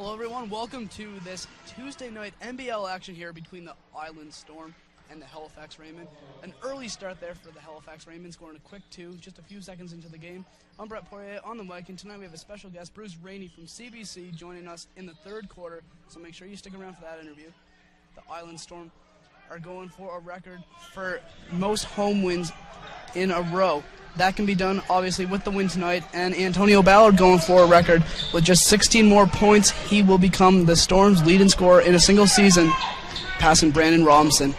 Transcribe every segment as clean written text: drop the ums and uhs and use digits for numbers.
Hello everyone, welcome to this Tuesday night NBL action here between the Island Storm and the Halifax Rainmen. An early start there for the Halifax Rainmen, scoring a quick 2 just a few seconds into the game. I'm Brett Poirier on the mic, and tonight we have a special guest, Bruce Rainey from CBC, joining us in the third quarter, so make sure you stick around for that interview. The Island Storm are going for a record for most home wins in a row. That can be done, obviously, with the win tonight, and Antonio Ballard going for a record. With just 16 more points, he will become the Storm's leading scorer in a single season, passing Brandon Robinson.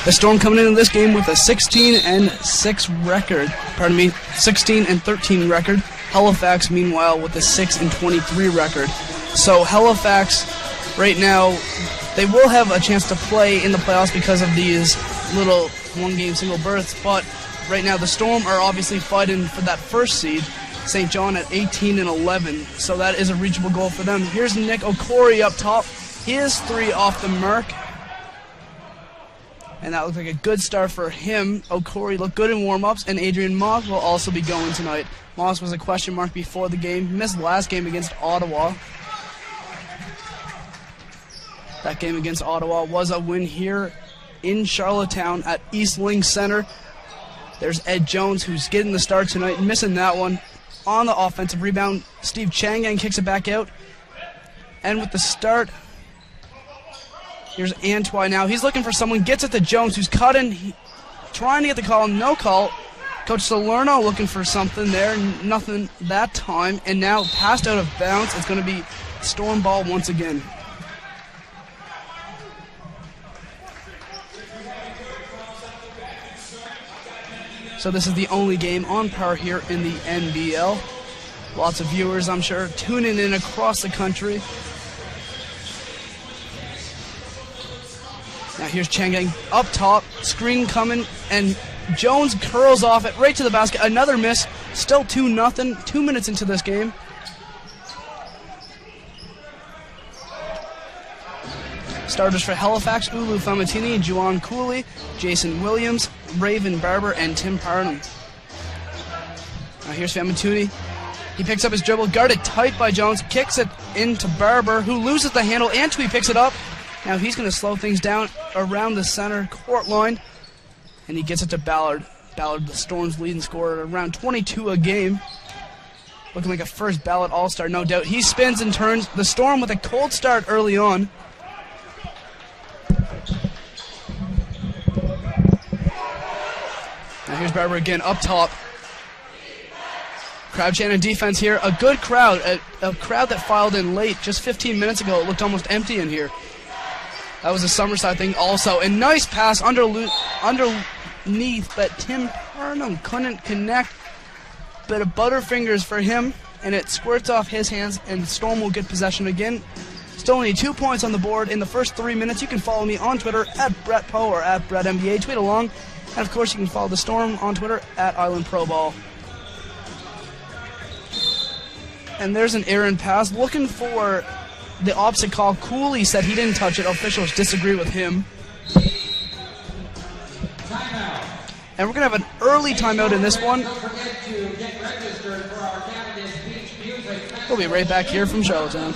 The Storm coming into this game with a 16-6 record, 16-13 record. Halifax, meanwhile, with a 6-23 record. So Halifax, right now, they will have a chance to play in the playoffs because of these little one-game single berths, but right now, the Storm are obviously fighting for that first seed. St. John at 18-11, so that is a reachable goal for them. Here's Nick Okori up top. His 3 off the mark, and that looked like a good start for him. Okori looked good in warm-ups, and Adrian Moss will also be going tonight. Moss was a question mark before the game. Missed last game against Ottawa. That game against Ottawa was a win here in Charlottetown at East Link Center. There's Ed Jones, who's getting the start tonight, missing that one. On the offensive rebound, Steve Changang kicks it back out. And with the start, here's Antoine now. He's looking for someone, gets it to Jones, who's cutting, trying to get the call, no call. Coach Salerno looking for something there, nothing that time. And now passed out of bounds. It's going to be Storm ball once again. So this is the only game on par here in the NBL. Lots of viewers, I'm sure, tuning in across the country. Now here's Changang up top, screen coming, and Jones curls off it right to the basket. Another miss, still 2-0, 2 minutes into this game. Starters for Halifax, Ulu Famatini, Juwan Cooley, Jason Williams, Raven Barber, and Tim Parham. Now here's Famatini. He picks up his dribble, guarded tight by Jones, kicks it into Barber, who loses the handle. Antwi picks it up. Now he's going to slow things down around the center court line, and he gets it to Ballard. Ballard, the Storm's leading scorer, at around 22 a game. Looking like a first ballot all-star, no doubt. He spins and turns. The Storm with a cold start early on. Now here's Barber again up top. Crowd chanting defense here. A good crowd, a crowd that filed in late just 15 minutes ago. It looked almost empty in here. That was a Summerside thing also. A nice pass underneath, but Tim Parham couldn't connect. Bit of butterfingers for him, and it squirts off his hands, and Storm will get possession again. Still only 2 points on the board in the first 3 minutes. You can follow me on Twitter at BrettPo or at BrettNBA. Tweet along. And, of course, you can follow the Storm on Twitter at Island Pro Ball. And there's an errant pass. Looking for the opposite call. Cooley said he didn't touch it. Officials disagree with him. And we're going to have an early timeout in this one. We'll be right back here from Charlottetown.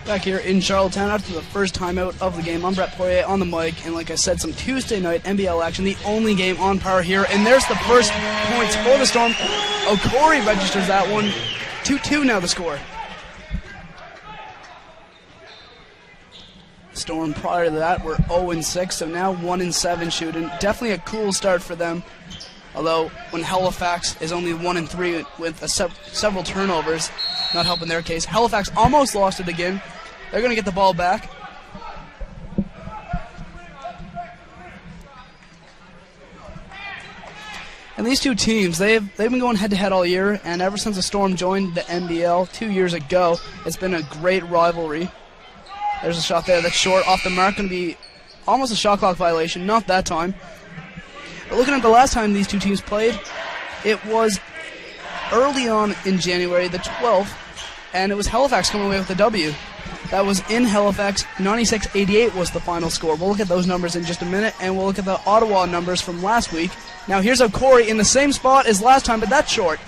Back here in Charlottetown after the first timeout of the game. I'm Brett Poirier on the mic, and like I said, some Tuesday night NBL action, the only game on Power here, and there's the first points for the Storm. O'Corey registers that one. 2-2 now the score. Storm prior to that were 0-6, so now 1-7 shooting. Definitely a cool start for them. Although when Halifax is only 1-3 with several turnovers, not helping their case. Halifax almost lost it again. They're going to get the ball back. And these two teams, they've been going head-to-head all year, and ever since the Storm joined the NBL 2 years ago, it's been a great rivalry. There's a shot there that's short, off the mark, going to be almost a shot clock violation, not that time. But looking at the last time these two teams played, it was early on in January the 12th, and it was Halifax coming away with the W. That was in Halifax. 96-88 was the final score. We'll look at those numbers in just a minute, and we'll look at the Ottawa numbers from last week. Now here's O'Corey in the same spot as last time, but that's short.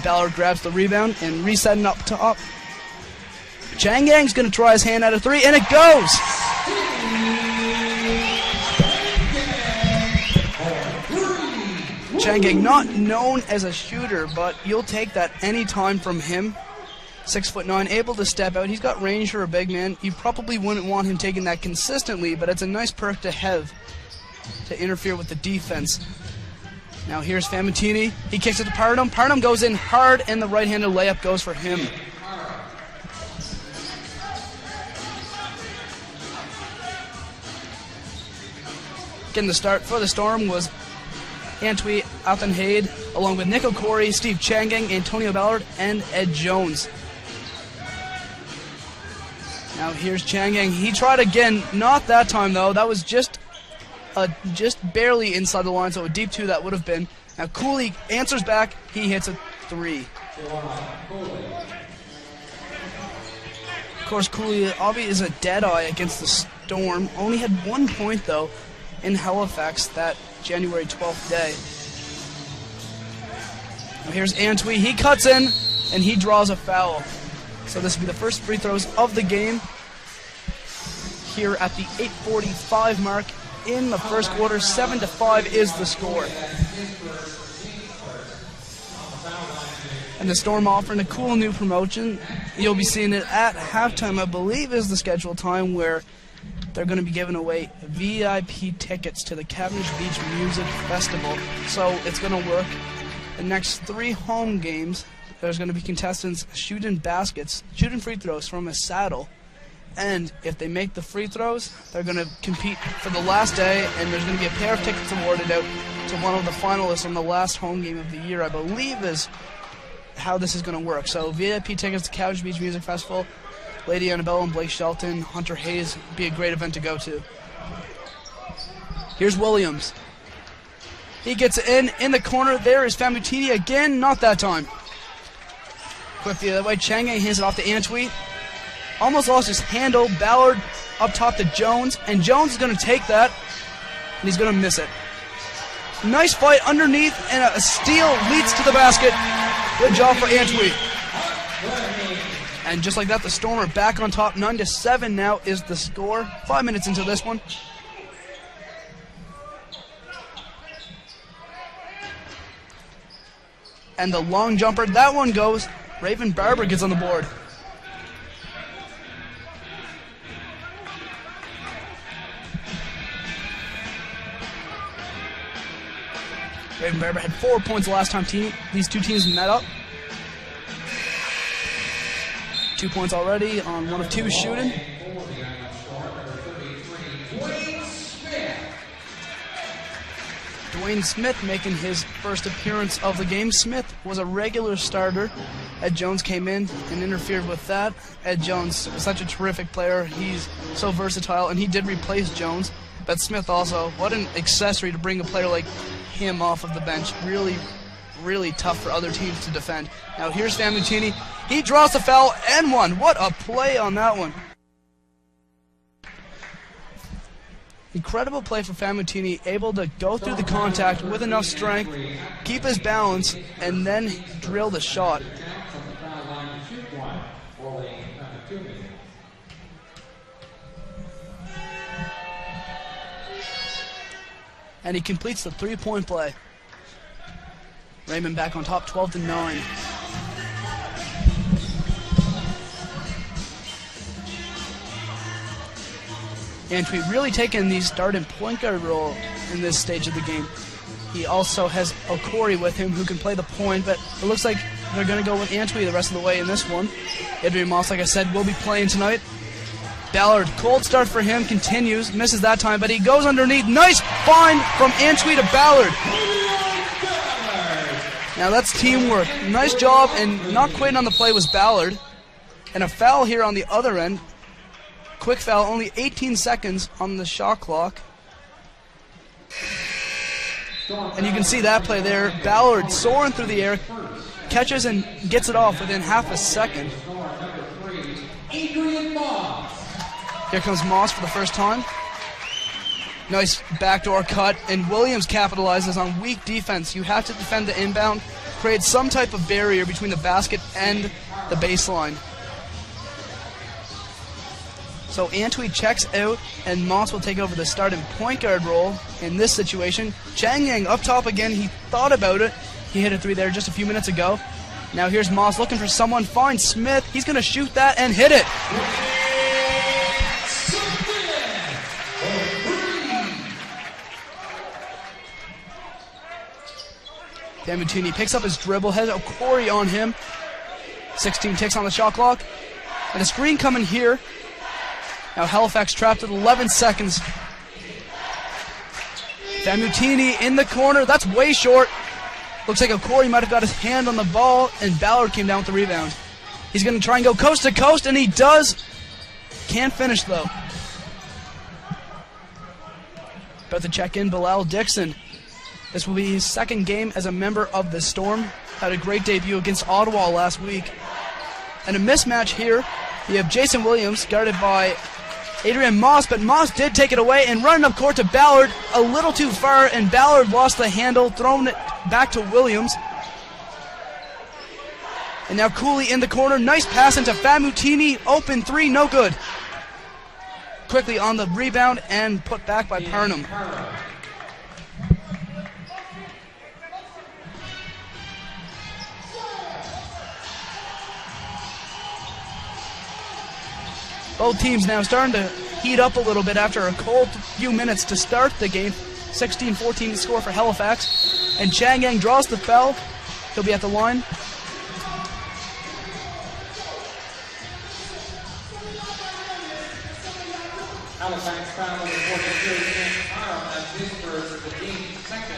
Ballard grabs the rebound and resetting up top. Changang's going to try his hand at a three, and it goes! Changang, not known as a shooter, but you'll take that any time from him. 6'9", able to step out. He's got range for a big man. You probably wouldn't want him taking that consistently, but it's a nice perk to have to interfere with the defense. Now here's Famutini. He kicks it to Parham. Parham goes in hard, and the right-handed layup goes for him. Getting the start for the Storm was Antwi Athenhade, along with Nick O'Corey, Steve Changang, Antonio Ballard, and Ed Jones. Now here's Changang. He tried again, not that time though. That was just barely inside the line, so a deep two that would have been. Now Cooley answers back. He hits a three. Of course, Cooley obviously is a dead eye against the Storm. Only had 1 point though in Halifax that January 12th day. Now here's Antwi. He cuts in and he draws a foul. So this will be the first free throws of the game here at the 8:45 mark in the first quarter. 7-5 is the score. And the Storm offering a cool new promotion. You'll be seeing it at halftime, I believe, is the scheduled time, where they're going to be giving away VIP tickets to the Cavendish Beach Music Festival. So it's going to work. The next 3 home games, there's going to be contestants shooting free throws from a saddle. And if they make the free throws, they're going to compete for the last day, and there's going to be a pair of tickets awarded out to one of the finalists on the last home game of the year, I believe is how this is going to work. So VIP tickets to Cavendish Beach Music Festival. Lady Annabelle and Blake Shelton, Hunter Hayes, be a great event to go to. Here's Williams. He gets in the corner. There is Famutini again, not that time. Quick the other way, Changang hands it off to Antwi. Almost lost his handle. Ballard up top to Jones, and Jones is going to take that, and he's going to miss it. Nice fight underneath, and a steal leads to the basket. Good job for Antwi. And just like that, the Storm are back on top. 9-7 now is the score. 5 minutes into this one. And the long jumper, that one goes. Raven Barber gets on the board. Raven Barber had 4 points the last time these two teams met up. 2 points already on 1 of 2 shooting. Dwayne Smith making his first appearance of the game. Smith was a regular starter. Ed Jones came in and interfered with that. Ed Jones is such a terrific player. He's so versatile, and he did replace Jones. But Smith also, what an accessory to bring a player like him off of the bench. Really, really tough for other teams to defend. Now here's Famutini. He draws the foul and one. What a play on that one. Incredible play for Famutini, able to go through the contact with enough strength, keep his balance, and then drill the shot. and he completes the three-point play. Raymond back on top, 12-9. Antwi really taking the starting point guard role in this stage of the game. He also has Okori with him who can play the point, but it looks like they're going to go with Antwi the rest of the way in this one. Adrian Moss, like I said, will be playing tonight. Ballard, cold start for him, continues, misses that time, but he goes underneath. Nice find from Antwi to Ballard. Now that's teamwork. Nice job, and not quitting on the play was Ballard. And a foul here on the other end. Quick foul, only 18 seconds on the shot clock. And you can see that play there. Ballard soaring through the air, catches and gets it off within half a second. Here comes Moss for the first time. Nice backdoor cut, and Williams capitalizes on weak defense. You have to defend the inbound, create some type of barrier between the basket and the baseline. So Antwi checks out, and Moss will take over the starting point guard role in this situation. Chang Yang up top again. He thought about it. He hit a three there just a few minutes ago. Now here's Moss looking for someone. Finds Smith. He's going to shoot that and hit it. Damutini picks up his dribble, has Okori on him. 16 ticks on the shot clock. And a screen coming here. Now Halifax trapped at 11 seconds. Damutini in the corner. That's way short. Looks like Okori might have got his hand on the ball, and Ballard came down with the rebound. He's going to try and go coast to coast, and he does. Can't finish, though. About to check in, Bilal Dixon. This will be his second game as a member of the Storm. Had a great debut against Ottawa last week. And a mismatch here. You have Jason Williams guarded by Adrian Moss, but Moss did take it away and running up court to Ballard a little too far, and Ballard lost the handle, throwing it back to Williams. And now Cooley in the corner. Nice pass into Famutini. Open three, no good. Quickly on the rebound and put back by Parham. Both teams now starting to heat up a little bit after a cold few minutes to start the game. 16-14 to score for Halifax. And Chang Yang draws the foul. He'll be at the line. Halifax foul in the fourth period against Parham as this first, the team's second.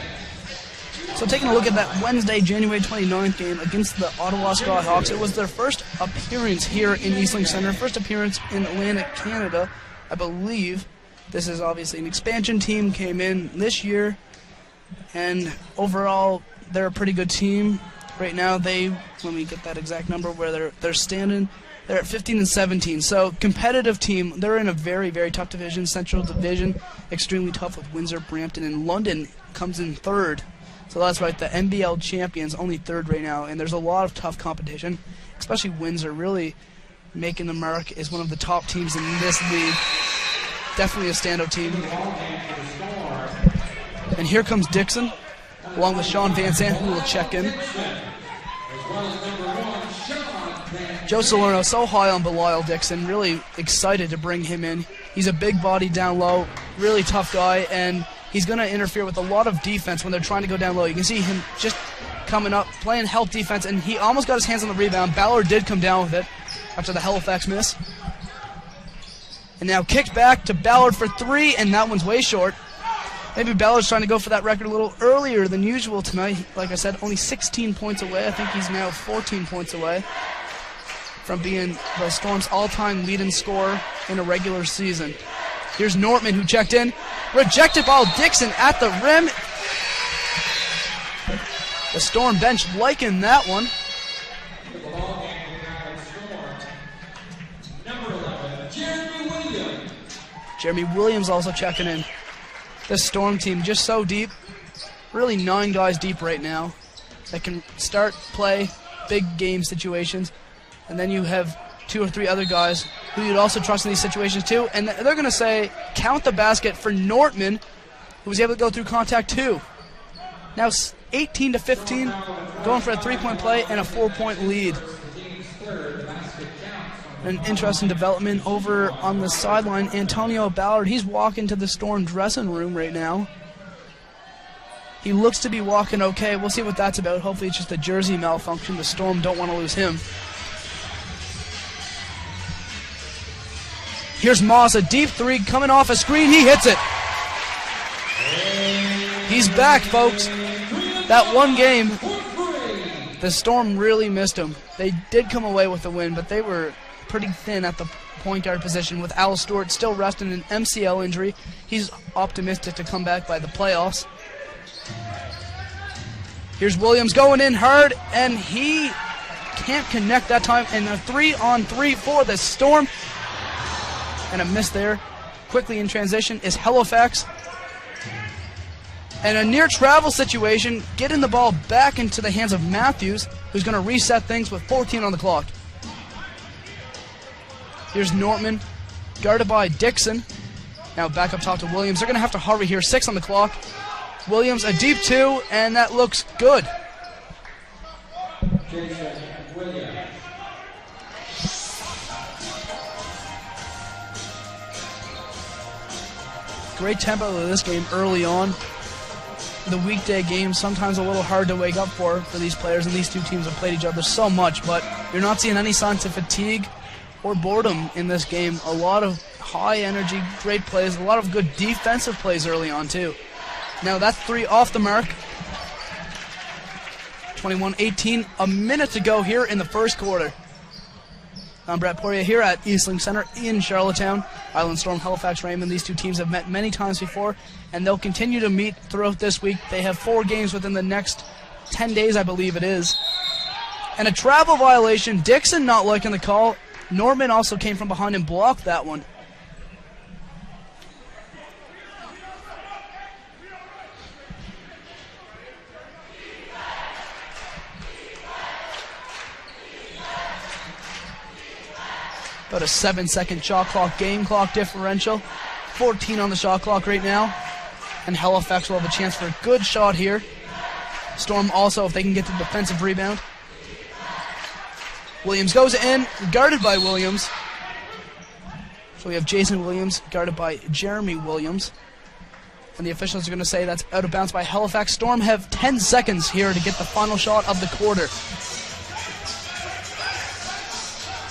So taking a look at that Wednesday, January 29th game against the Ottawa Skyhawks, it was their first appearance here in Eastlink Centre, first appearance in Atlantic Canada, I believe. This is obviously an expansion team, came in this year, and overall they're a pretty good team. Right now let me get that exact number where they're standing. They're at 15-17, so competitive team. They're in a very, very tough division, Central Division, extremely tough with Windsor, Brampton, and London comes in third. So that's right, the NBL champions only third right now, and there's a lot of tough competition, especially Windsor really making the mark, is one of the top teams in this league. Definitely a standout team. And here comes Dixon, along with Sean Van Sant, who will check in. Joe Salerno so high on Belial Dixon, really excited to bring him in. He's a big body down low, really tough guy, and he's going to interfere with a lot of defense when they're trying to go down low. You can see him just coming up, playing help defense, and he almost got his hands on the rebound. Ballard did come down with it after the Halifax miss. And now kicked back to Ballard for three, and that one's way short. Maybe Ballard's trying to go for that record a little earlier than usual tonight. Like I said, only 16 points away. I think he's now 14 points away from being the Storm's all-time leading scorer in a regular season. Here's Nortman, who checked in. Rejected ball, Dixon at the rim. The Storm bench liking that one. Jeremy Williams also checking in. This Storm team just so deep. Really 9 guys deep right now that can start, play, big game situations. And then you have 2 or 3 other guys who you'd also trust in these situations too. And they're going to say, count the basket for Nortman, who was able to go through contact 2. Now 18 to 15, going for a 3-point play and a 4-point lead. An interesting development over on the sideline. Antonio Ballard, he's walking to the Storm dressing room right now. He looks to be walking okay. We'll see what that's about. Hopefully it's just a jersey malfunction. The Storm don't want to lose him. Here's Moss, a deep 3 coming off a screen. He hits it. He's back, folks. That one game, the Storm really missed him. They did come away with the win, but they were pretty thin at the point guard position with Al Stewart still resting an MCL injury. He's optimistic to come back by the playoffs. Here's Williams going in hard, and he can't connect that time. And a 3-on-3 for the Storm. And a miss there. Quickly in transition is Halifax. And a near travel situation, getting the ball back into the hands of Matthews, who's going to reset things with 14 on the clock. Here's Nortman, guarded by Dixon. Now back up top to Williams. They're going to have to hurry here. 6 on the clock. Williams, a deep 2, and that looks good. Great tempo of this game early on. The weekday game, sometimes a little hard to wake up for these players, and these two teams have played each other so much, but you're not seeing any signs of fatigue or boredom in this game. A lot of high energy, great plays, a lot of good defensive plays early on too. Now that's 3 off the mark. 21-18, a minute to go here in the first quarter. I'm Brett Poirier here at Eastlink Center in Charlottetown. Island Storm, Halifax Rainmen. These two teams have met many times before, and they'll continue to meet throughout this week. They have 4 games within the next 10 days, I believe it is. And a travel violation. Dixon not liking the call. Norman also came from behind and blocked that one. About a 7-second shot clock, game clock differential. 14 on the shot clock right now. And Halifax will have a chance for a good shot here. Storm also, if they can get the defensive rebound. Williams goes in, guarded by Williams. So we have Jason Williams, guarded by Jeremy Williams. And the officials are going to say that's out of bounds by Halifax. Storm have 10 seconds here to get the final shot of the quarter.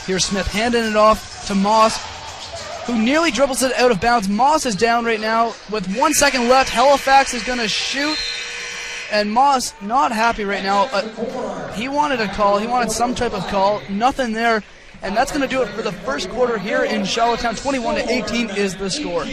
Here's Smith handing it off to Moss, who nearly dribbles it out of bounds. Moss is down right now with 1 second left. Halifax is going to shoot, and Moss not happy right now. He wanted a call. He wanted some type of call. Nothing there, and that's going to do it for the first quarter here in Charlottetown. 21-18 is the score.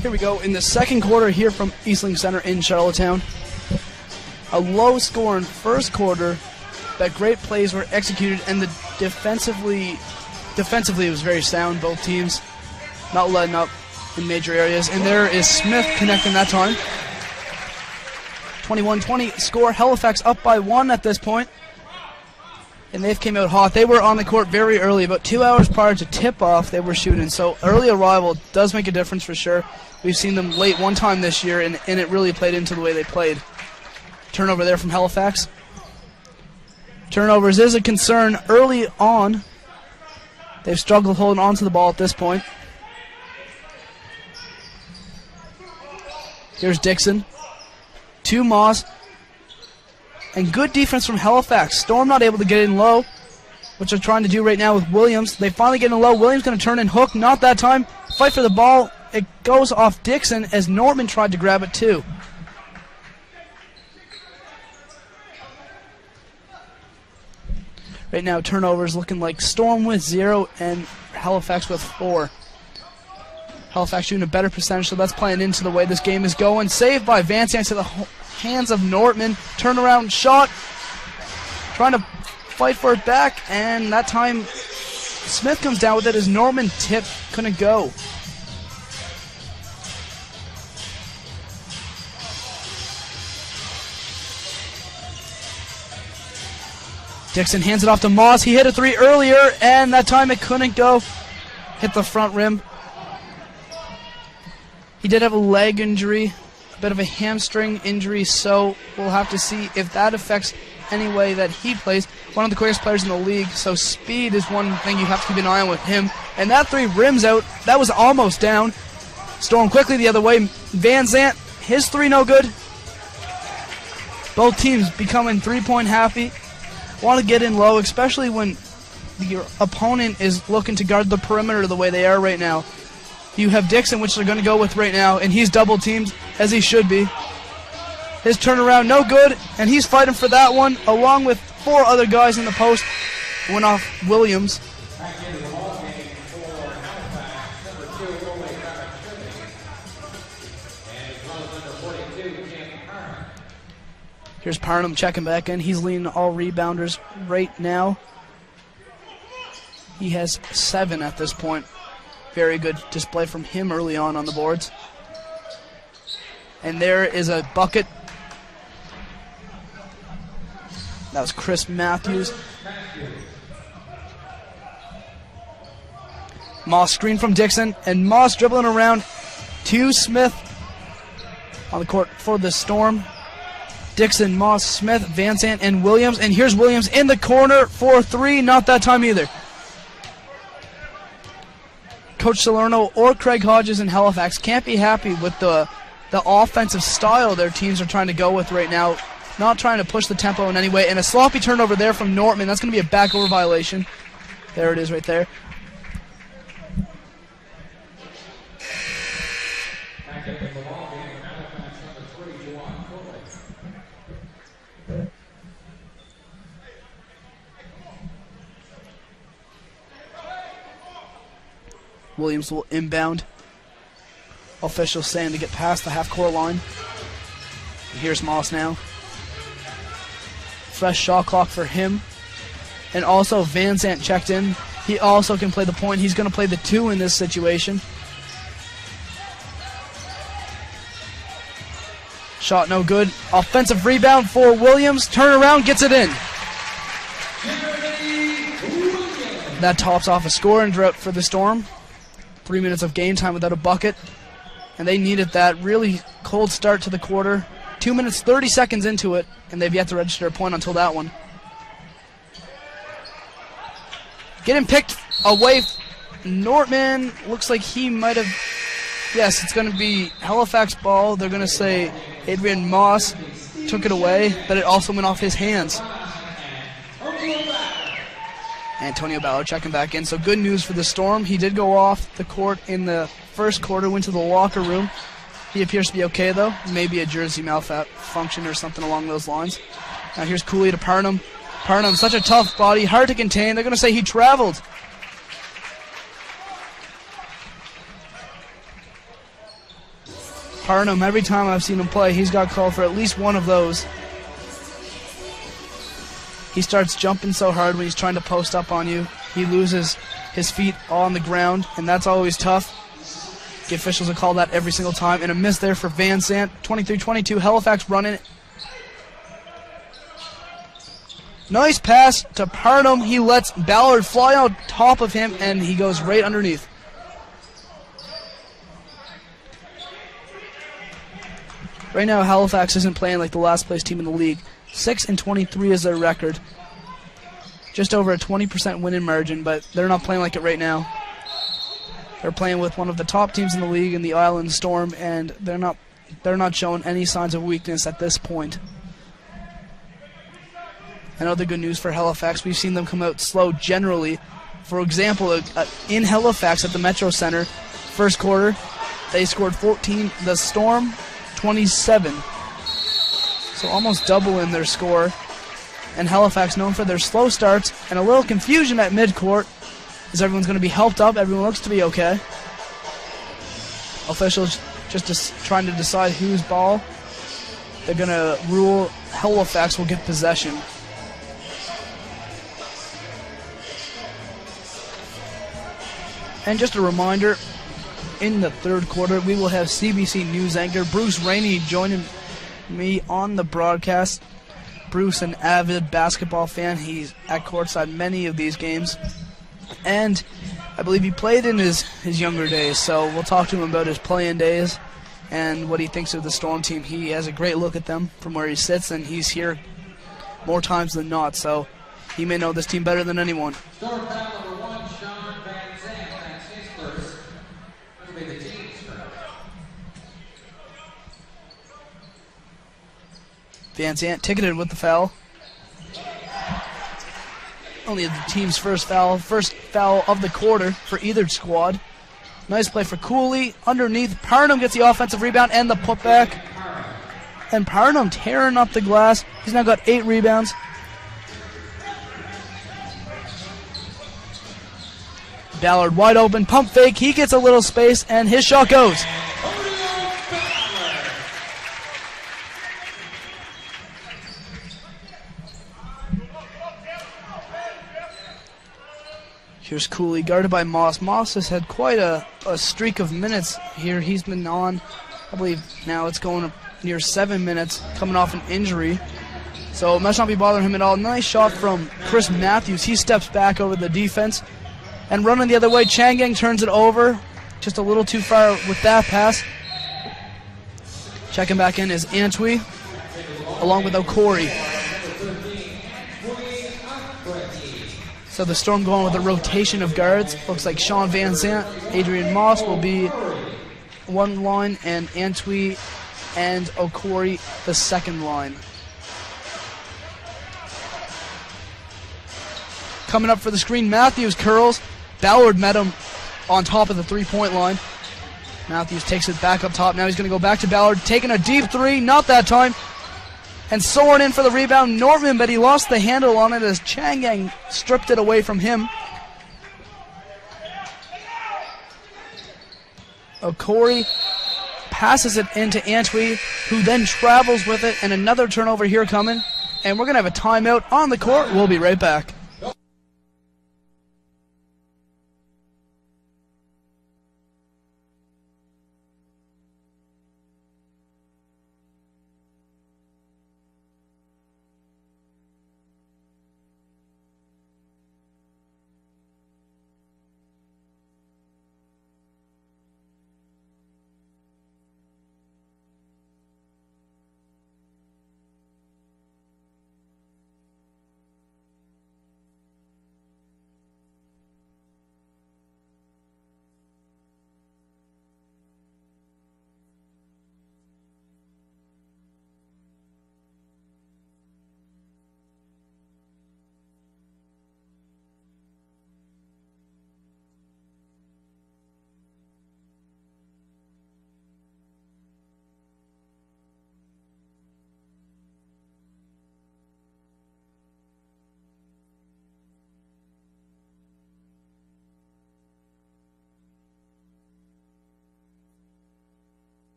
Here we go in the second quarter here from Eastling Center in Charlottetown. A low-scoring first quarter, but great plays were executed, and the defensively it was very sound. Both teams not letting up in major areas, and there is Smith connecting that time. 21-20 score. Halifax up by 1 at this point, and they've came out hot. They were on the court very early, about 2 hours prior to tip-off. They were shooting, so early arrival does make a difference for sure. We've seen them late one time this year, and it really played into the way they played. Turnover there from Halifax. Turnovers is a concern early on. They've struggled holding on to the ball at this point. Here's Dixon. To Moss. And good defense from Halifax. Storm not able to get in low, which they're trying to do right now with Williams. They finally get in low. Williams going to turn and hook. Not that time. Fight for the ball. It goes off Dixon as Norman tried to grab it too. Right now, turnovers looking like Storm with 0 and Halifax with 4. Halifax shooting a better percentage, so that's playing into the way this game is going. Saved by Van Sant to the hands of Nortman. Turnaround shot. Trying to fight for it back, and that time Smith comes down with it as Norman tip couldn't go. Dixon hands it off to Moss. He hit a 3 earlier, and that time it couldn't go. Hit the front rim. He did have a leg injury, a bit of a hamstring injury, so we'll have to see if that affects any way that he plays. One of the quickest players in the league, so speed is one thing you have to keep an eye on with him. And that 3 rims out. That was almost down. Storm quickly the other way. Van Sant, his 3 no good. Both teams becoming 3-point happy. Want to get in low, especially when your opponent is looking to guard the perimeter the way they are right now. You have Dixon, which they're going to go with right now, and he's double teamed, as he should be. His turnaround, no good, and he's fighting for that one, along with 4 other guys in the post. Went off Williams. Here's Parham checking back in. He's leading all rebounders right now. He has 7 at this point. Very good display from him early on the boards. And there is a bucket. That was Chris Matthews. Moss screen from Dixon, and Moss dribbling around to Smith on the court for the Storm. Dixon, Moss, Smith, Van Sant, and Williams. And here's Williams in the corner for 3. Not that time either. Coach Salerno or Craig Hodges in Halifax can't be happy with the offensive style their teams are trying to go with right now. Not trying to push the tempo in any way. And a sloppy turnover there from Nortman. That's going to be a back over violation. There it is right there. Williams will inbound. Officials saying to get past the half-court line. Here's Moss now. Fresh shot clock for him. And also Van Sant checked in. He also can play the point. He's going to play the 2 in this situation. Shot no good. Offensive rebound for Williams. Turn around, gets it in. That tops off a scoring drought for the Storm. 3 minutes of game time without a bucket. And they needed that really cold start to the quarter. 2 minutes, 30 seconds into it, and they've yet to register a point until that one. Getting picked away. Nortman looks like he might have... Yes, it's going to be Halifax ball. They're going to say Adrian Moss took it away, but it also went off his hands. Antonio Ballard checking back in. So good news for the Storm. He did go off the court in the first quarter, went to the locker room. He appears to be okay, though. Maybe a jersey malfunction or something along those lines. Now here's Cooley to Parham. Parham, such a tough body, hard to contain. They're going to say he traveled. Parham, every time I've seen him play, he's got called for at least one of those. He starts jumping so hard when he's trying to post up on you. He loses his feet on the ground, and that's always tough. The officials will call that every single time. And a miss there for Van Sant. 23-22, Halifax running it. Nice pass to Parham. He lets Ballard fly on top of him, and he goes right underneath. Right now, Halifax isn't playing like the last place team in the league. 6-23 is their record. Just over a 20% winning margin, but they're not playing like it right now. They're playing with one of the top teams in the league in the Island Storm, and they're not showing any signs of weakness at this point. Another good news for Halifax, we've seen them come out slow generally. For example, in Halifax at the Metro Center, first quarter, they scored 14, the Storm 27. So almost double in their score. And Halifax, known for their slow starts and a little confusion at midcourt, as everyone's going to be helped up. Everyone looks to be okay. Officials just trying to decide whose ball. They're going to rule Halifax will get possession. And just a reminder, in the third quarter, we will have CBC News anchor Bruce Rainey joining me on the broadcast. Bruce, an avid basketball fan. He's at courtside many of these games. And I believe he played in his younger days, so we'll talk to him about his playing days and what he thinks of the Storm team. He has a great look at them from where he sits, and he's here more times than not, so he may know this team better than anyone. Storm foul number 1, Sean Van Zandt. That's his first. That'll be the team's foul. Van Sant ticketed with the foul. Only the team's first foul of the quarter for either squad. Nice play for Cooley. Underneath, Parham gets the offensive rebound and the putback. And Parham tearing up the glass. He's now got 8 rebounds. Ballard wide open, pump fake. He gets a little space, and his shot goes. Here's Cooley, guarded by Moss. Moss has had quite a streak of minutes here. He's been on, I believe now it's going up near 7 minutes, coming off an injury. So it must not be bothering him at all. Nice shot from Chris Matthews. He steps back over the defense. And running the other way, Changang turns it over. Just a little too far with that pass. Checking back in is Antwi, along with Okori. So the Storm going with a rotation of guards. Looks like Sean Van Sant, Adrian Moss will be one line, and Antwi and Okori the second line. Coming up for the screen, Matthews curls. Ballard met him on top of the three-point line. Matthews takes it back up top. Now he's going to go back to Ballard, taking a deep three. Not that time. And soaring in for the rebound, Norman, but he lost the handle on it as Changang stripped it away from him. Okori passes it into Antwi, who then travels with it, and another turnover here coming. And we're going to have a timeout on the court. We'll be right back.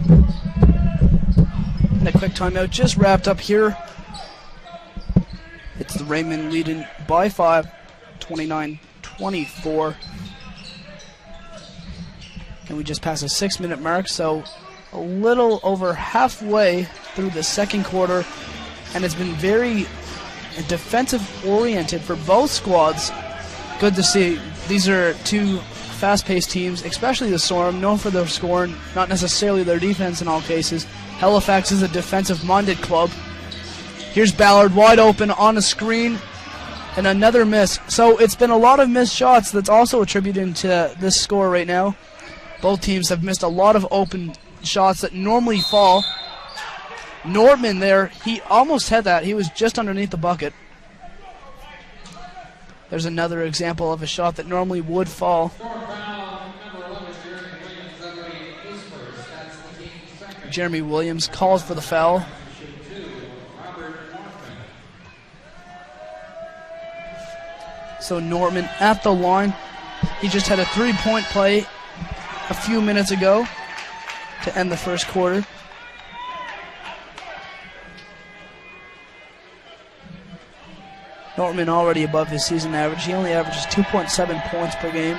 And a quick timeout just wrapped up here. It's the Rainmen leading by 5, 29-24. And we just passed a 6-minute mark, so a little over halfway through the second quarter. And it's been very defensive-oriented for both squads. Good to see. These are two fast-paced teams, especially the Storm, known for their scoring, not necessarily their defense in all cases. Halifax is a defensive-minded club. Here's Ballard wide open on a screen, and another miss. So it's been a lot of missed shots that's also attributed to this score right now. Both teams have missed a lot of open shots that normally fall. Nortman there, he almost had that. He was just underneath the bucket. There's another example of a shot that normally would fall. Jeremy Williams calls for the foul. So Nortman at the line. He just had a 3-point play a few minutes ago to end the first quarter. Nortman already above his season average. He only averages 2.7 points per game.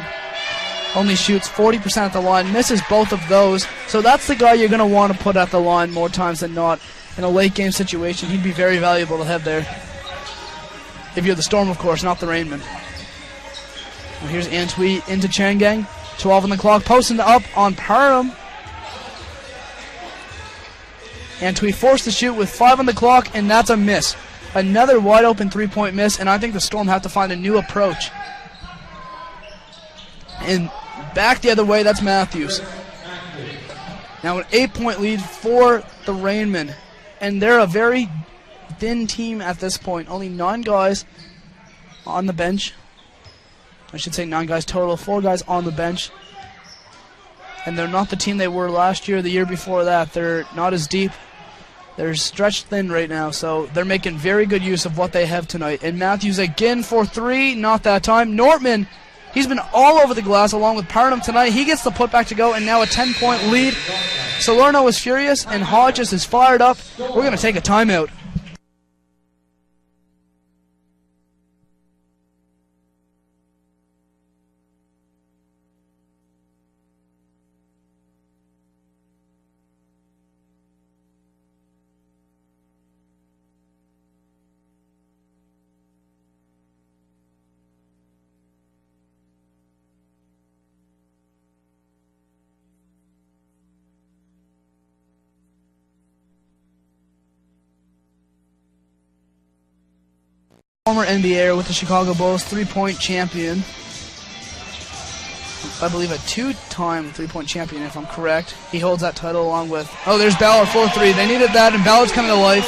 Only shoots 40% at the line, misses both of those. So that's the guy you're going to want to put at the line more times than not. In a late game situation, he'd be very valuable to have there. If you're the Storm, of course, not the Rainmen. Well, here's Antwi into Changang. 12 on the clock, posting up on Parham. Antwi forced to shoot with 5 on the clock, and that's a miss. Another wide open 3-point miss, and I think the Storm have to find a new approach. And back the other way, that's Matthews. Now an 8-point lead for the Rainmen. And they're a very thin team at this point. Only 9 guys on the bench. I should say 9 guys total, 4 guys on the bench. And they're not the team they were last year, the year before that. They're not as deep. They're stretched thin right now, so they're making very good use of what they have tonight. And Matthews again for 3, not that time. Nortman, he's been all over the glass along with Parham tonight. He gets the putback to go, and now a 10-point lead. Salerno is furious, and Hodges is fired up. We're going to take a timeout. Former NBA with the Chicago Bulls, 3-point champion. I believe a 2-time 3-point champion, if I'm correct. He holds that title along with... Oh, there's Ballard, 4-3. They needed that, and Ballard's coming to life.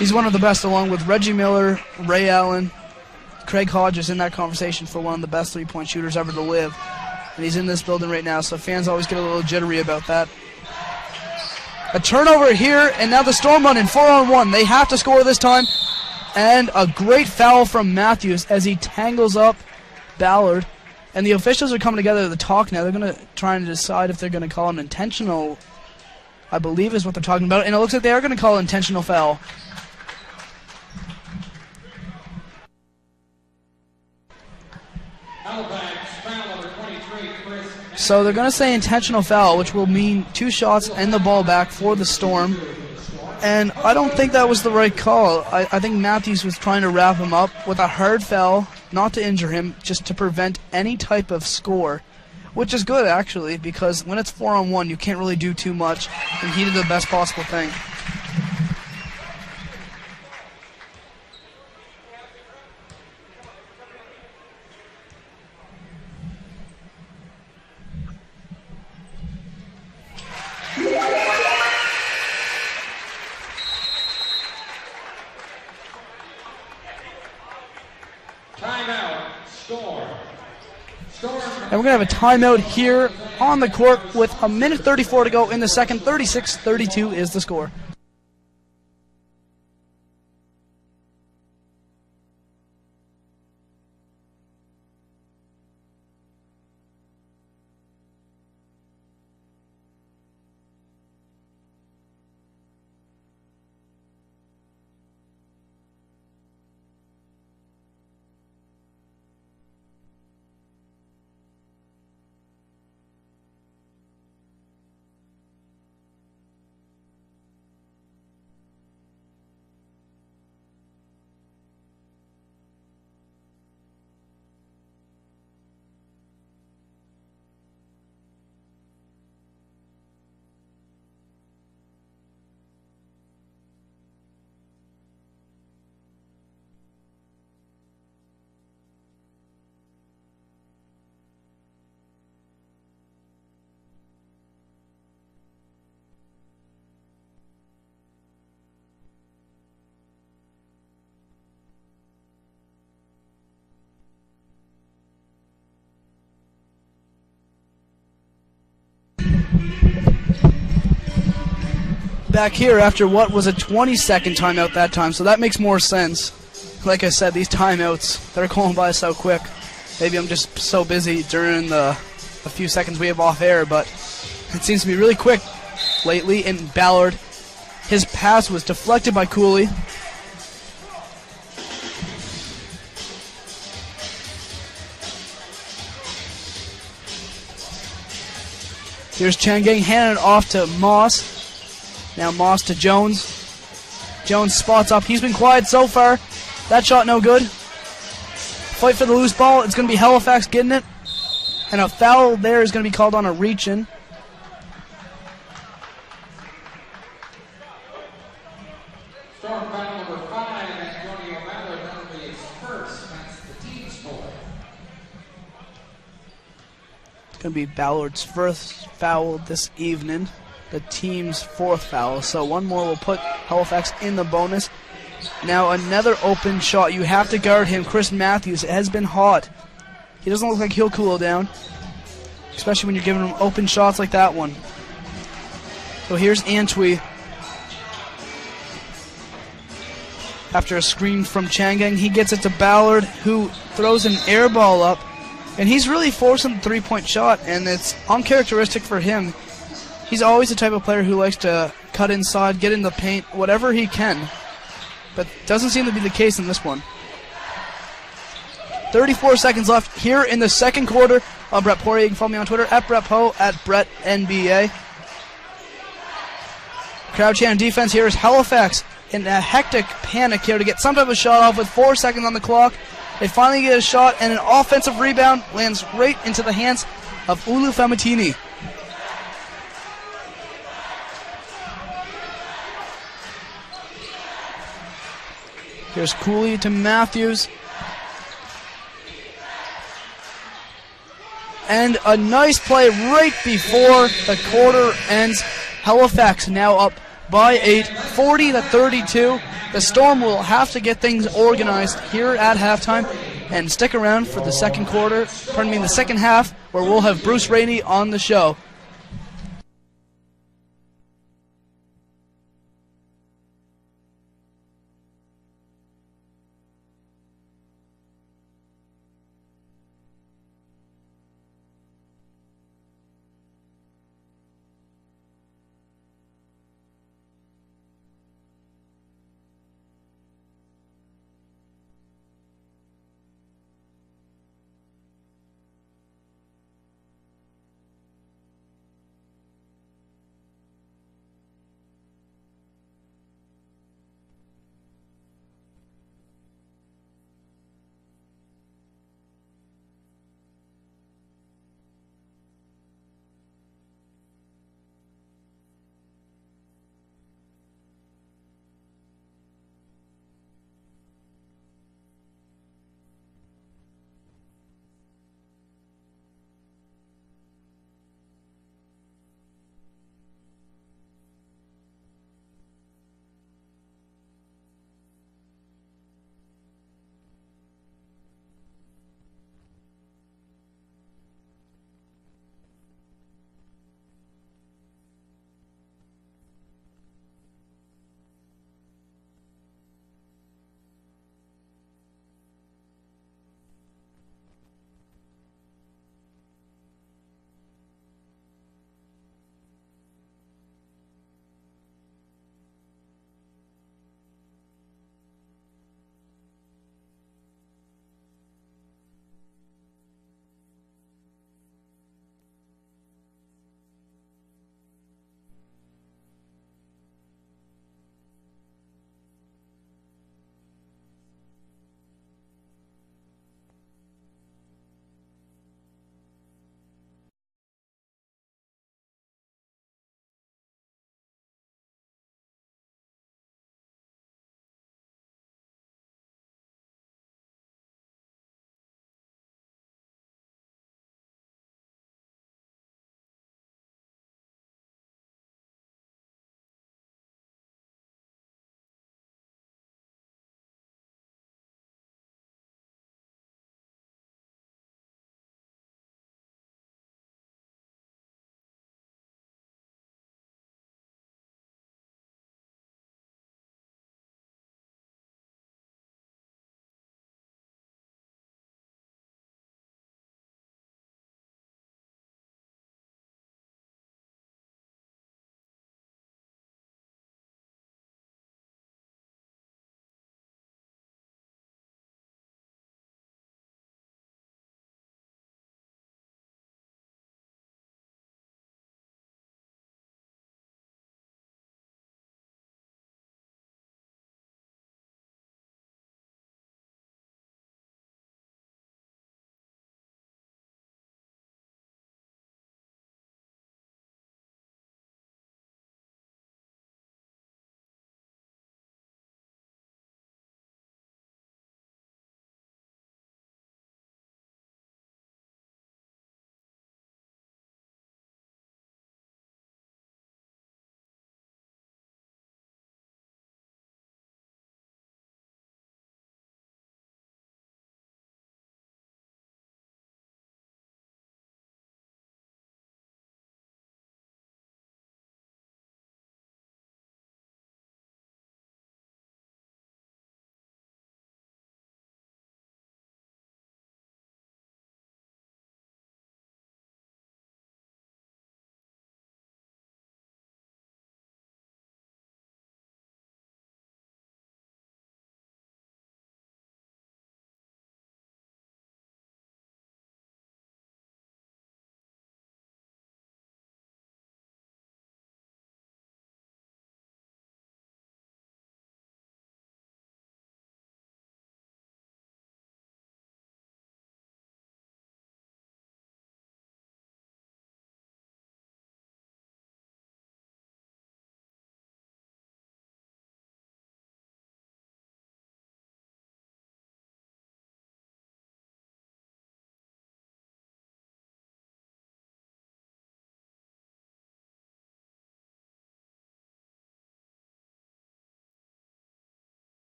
He's one of the best, along with Reggie Miller, Ray Allen. Craig Hodges in that conversation for one of the best 3-point shooters ever to live. And he's in this building right now, so fans always get a little jittery about that. A turnover here, and now the Storm running 4-on-1. They have to score this time. And a great foul from Matthews as he tangles up Ballard. And the officials are coming together to talk now. They're going to try and decide if they're going to call an intentional, I believe is what they're talking about. And it looks like they are going to call an intentional foul. So they're going to say intentional foul, which will mean 2 shots and the ball back for the Storm. And I don't think that was the right call. I think Matthews was trying to wrap him up with a hard foul, not to injure him, just to prevent any type of score, which is good, actually, because when it's 4-on-1, you can't really do too much, and he did the best possible thing. And we're going to have a timeout here on the court with a minute 34 to go in the second. 36-32 is the score. back here after what was a 20-second timeout that time, so that makes more sense. Like I said, these timeouts, they're going by so quick. Maybe I'm just so busy during the few seconds we have off air, but it seems to be really quick lately. And Ballard, his pass was deflected by Cooley. Here's Changang handing it off to Moss. Now Moss to Jones. Jones spots up. He's been quiet so far. That shot no good. Fight for the loose ball. It's going to be Halifax getting it. And a foul there is going to be called on a reach-in. Storm foul number 5, Antonio Ballard, that'll be his first. That's the team's foul. It's going to be Ballard's first foul this evening. The team's fourth foul. So one more will put Halifax in the bonus. Now another open shot. You have to guard him. Chris Matthews has been hot. He doesn't look like he'll cool down, especially when you're giving him open shots like that one. So here's Antwi. After a screen from Changang, he gets it to Ballard, who throws an air ball up. And he's really forcing the three-point shot, and it's uncharacteristic for him. He's always the type of player who likes to cut inside, get in the paint, whatever he can. But doesn't seem to be the case in this one. 34 seconds left here in the second quarter. I'm Brett Poirier. You can follow me on Twitter at BrettPo, at BrettNBA. Crowd chant defense here is Halifax in a hectic panic here to get some type of shot off with 4 seconds on the clock. They finally get a shot, and an offensive rebound lands right into the hands of Ulu Famatini. Here's Cooley to Matthews. And a nice play right before the quarter ends. Halifax now up by 8, 40-32. The Storm will have to get things organized here at halftime and stick around for the second quarter, the second half, where we'll have Bruce Rainey on the show.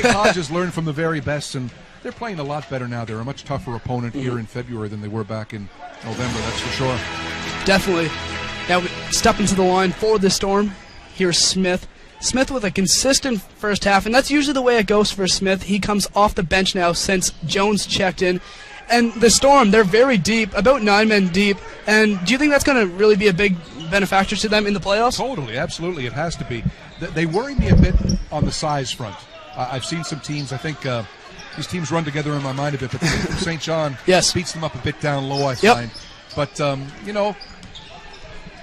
colleges learn from the very best, and they're playing a lot better now. They're a much tougher opponent here in February than they were back in November, that's for sure. Definitely. Now, step into the line for the Storm. Here's Smith. Smith with a consistent first half, and that's usually the way it goes for Smith. He comes off the bench now since Jones checked in. And the Storm, they're very deep, about 9 men deep. And do you think that's going to really be a big benefactor to them in the playoffs? Totally, absolutely. It has to be. They worry me a bit on the size front. I've seen some teams, I think these teams run together in my mind a bit, but St. John beats them up a bit down low, I find. But, you know,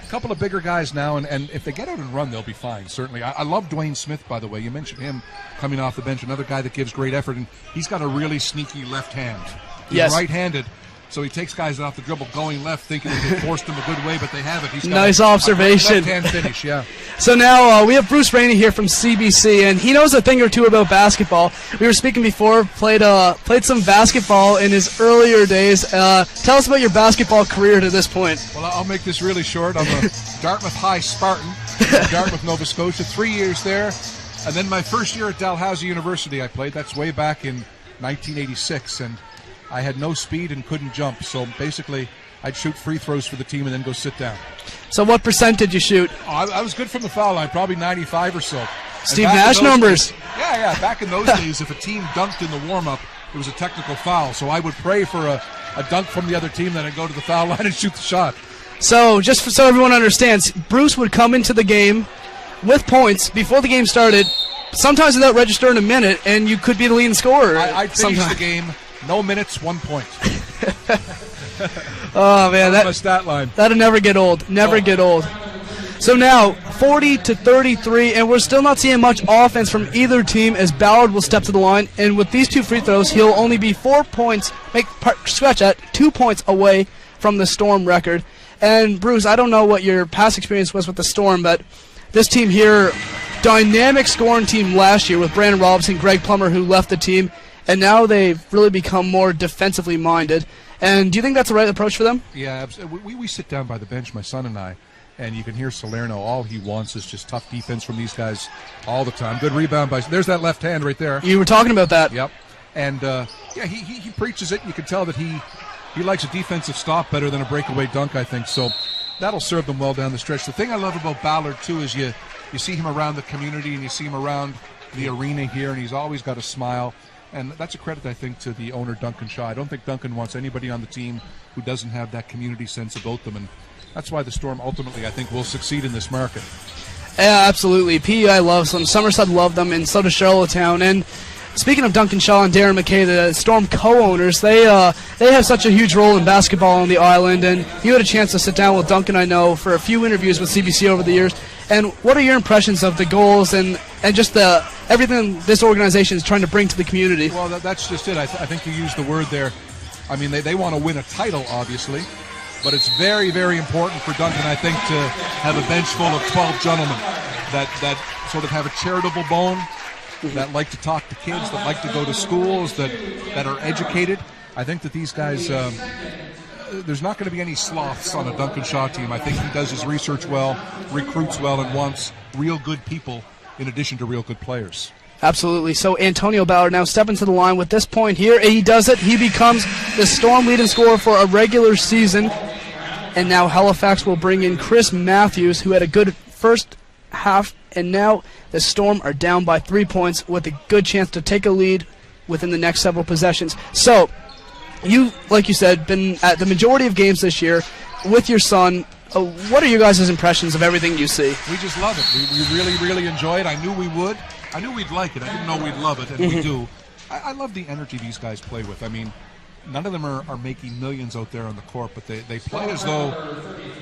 a couple of bigger guys now, and if they get out and run, they'll be fine, certainly. I love Dwayne Smith, by the way. You mentioned him coming off the bench, another guy that gives great effort, and he's got a really sneaky left hand. He's right-handed, so he takes guys off the dribble going left, thinking that they forced him a good way, but they haven't. He's got nice observation. Left-hand finish, yeah. So now we have Bruce Rainey here from CBC, and he knows a thing or two about basketball. We were speaking before, played some basketball in his earlier days. Tell us about your basketball career to this point. Well, I'll make this really short. I'm a Dartmouth High Spartan, Dartmouth, Nova Scotia, 3 years there. And then my first year at Dalhousie University I played. That's way back in 1986, and I had no speed and couldn't jump, so basically I'd shoot free throws for the team and then go sit down. So what percent did you shoot? I was good from the foul line, probably 95 or so. Steve Nash numbers. Yeah. Back in those days, if a team dunked in the warm-up, it was a technical foul, so I would pray for a dunk from the other team, then I'd go to the foul line and shoot the shot. So just so everyone understands, Bruce would come into the game with points before the game started, sometimes without registering a minute, and you could be the leading scorer. I'd finish the game. No minutes, 1 point. Oh man, that's my stat line. That'll never get old. Never get old. So now 40-33, and we're still not seeing much offense from either team as Ballard will step to the line, and with these 2 free throws, he'll only be 4 points. Scratch that, 2 points away from the Storm record. And Bruce, I don't know what your past experience was with the Storm, but this team here, dynamic scoring team last year with Brandon Robinson, Greg Plummer, who left the team. And now they've really become more defensively minded. And do you think that's the right approach for them? Yeah, absolutely. We sit down by the bench, my son and I, and you can hear Salerno. All he wants is just tough defense from these guys all the time. Good rebound by. There's that left hand right there. You were talking about that. Yep. And he preaches it. You can tell that he likes a defensive stop better than a breakaway dunk, I think. So that'll serve them well down the stretch. The thing I love about Ballard too is you see him around the community and you see him around the arena here, and he's always got a smile. And that's a credit, I think, to the owner, Duncan Shaw. I don't think Duncan wants anybody on the team who doesn't have that community sense about them. And that's why the Storm ultimately, I think, will succeed in this market. Yeah, absolutely. PEI loves them. Somerset love them, and so does Charlottetown. And speaking of Duncan Shaw and Darren McKay, the Storm co-owners, they have such a huge role in basketball on the island. And you had a chance to sit down with Duncan, I know, for a few interviews with CBC over the years. And what are your impressions of the goals and just everything this organization is trying to bring to the community? Well, that's just it. I think you used the word there. I mean, they want to win a title, obviously, but it's very, very important for Duncan, I think, to have a bench full of 12 gentlemen that sort of have a charitable bone, that like to talk to kids, that like to go to schools, that are educated. I think that these guys, there's not going to be any sloths on a Duncan Shaw team. I think he does his research well, recruits well, and wants real good people in addition to real good players. Absolutely. So Antonio Ballard now stepping to the line with this point here. He does it. He becomes the Storm leading scorer for a regular season. And now Halifax will bring in Chris Matthews, who had a good first half. And now the Storm are down by 3 points with a good chance to take a lead within the next several possessions. So you, like you said, been at the majority of games this year with your son. What are you guys' impressions of everything you see? We just love it. We really, really enjoy it. I knew we would. I knew we'd like it. I didn't know we'd love it, and we do. I love the energy these guys play with. I mean, none of them are making millions out there on the court, but they play as though,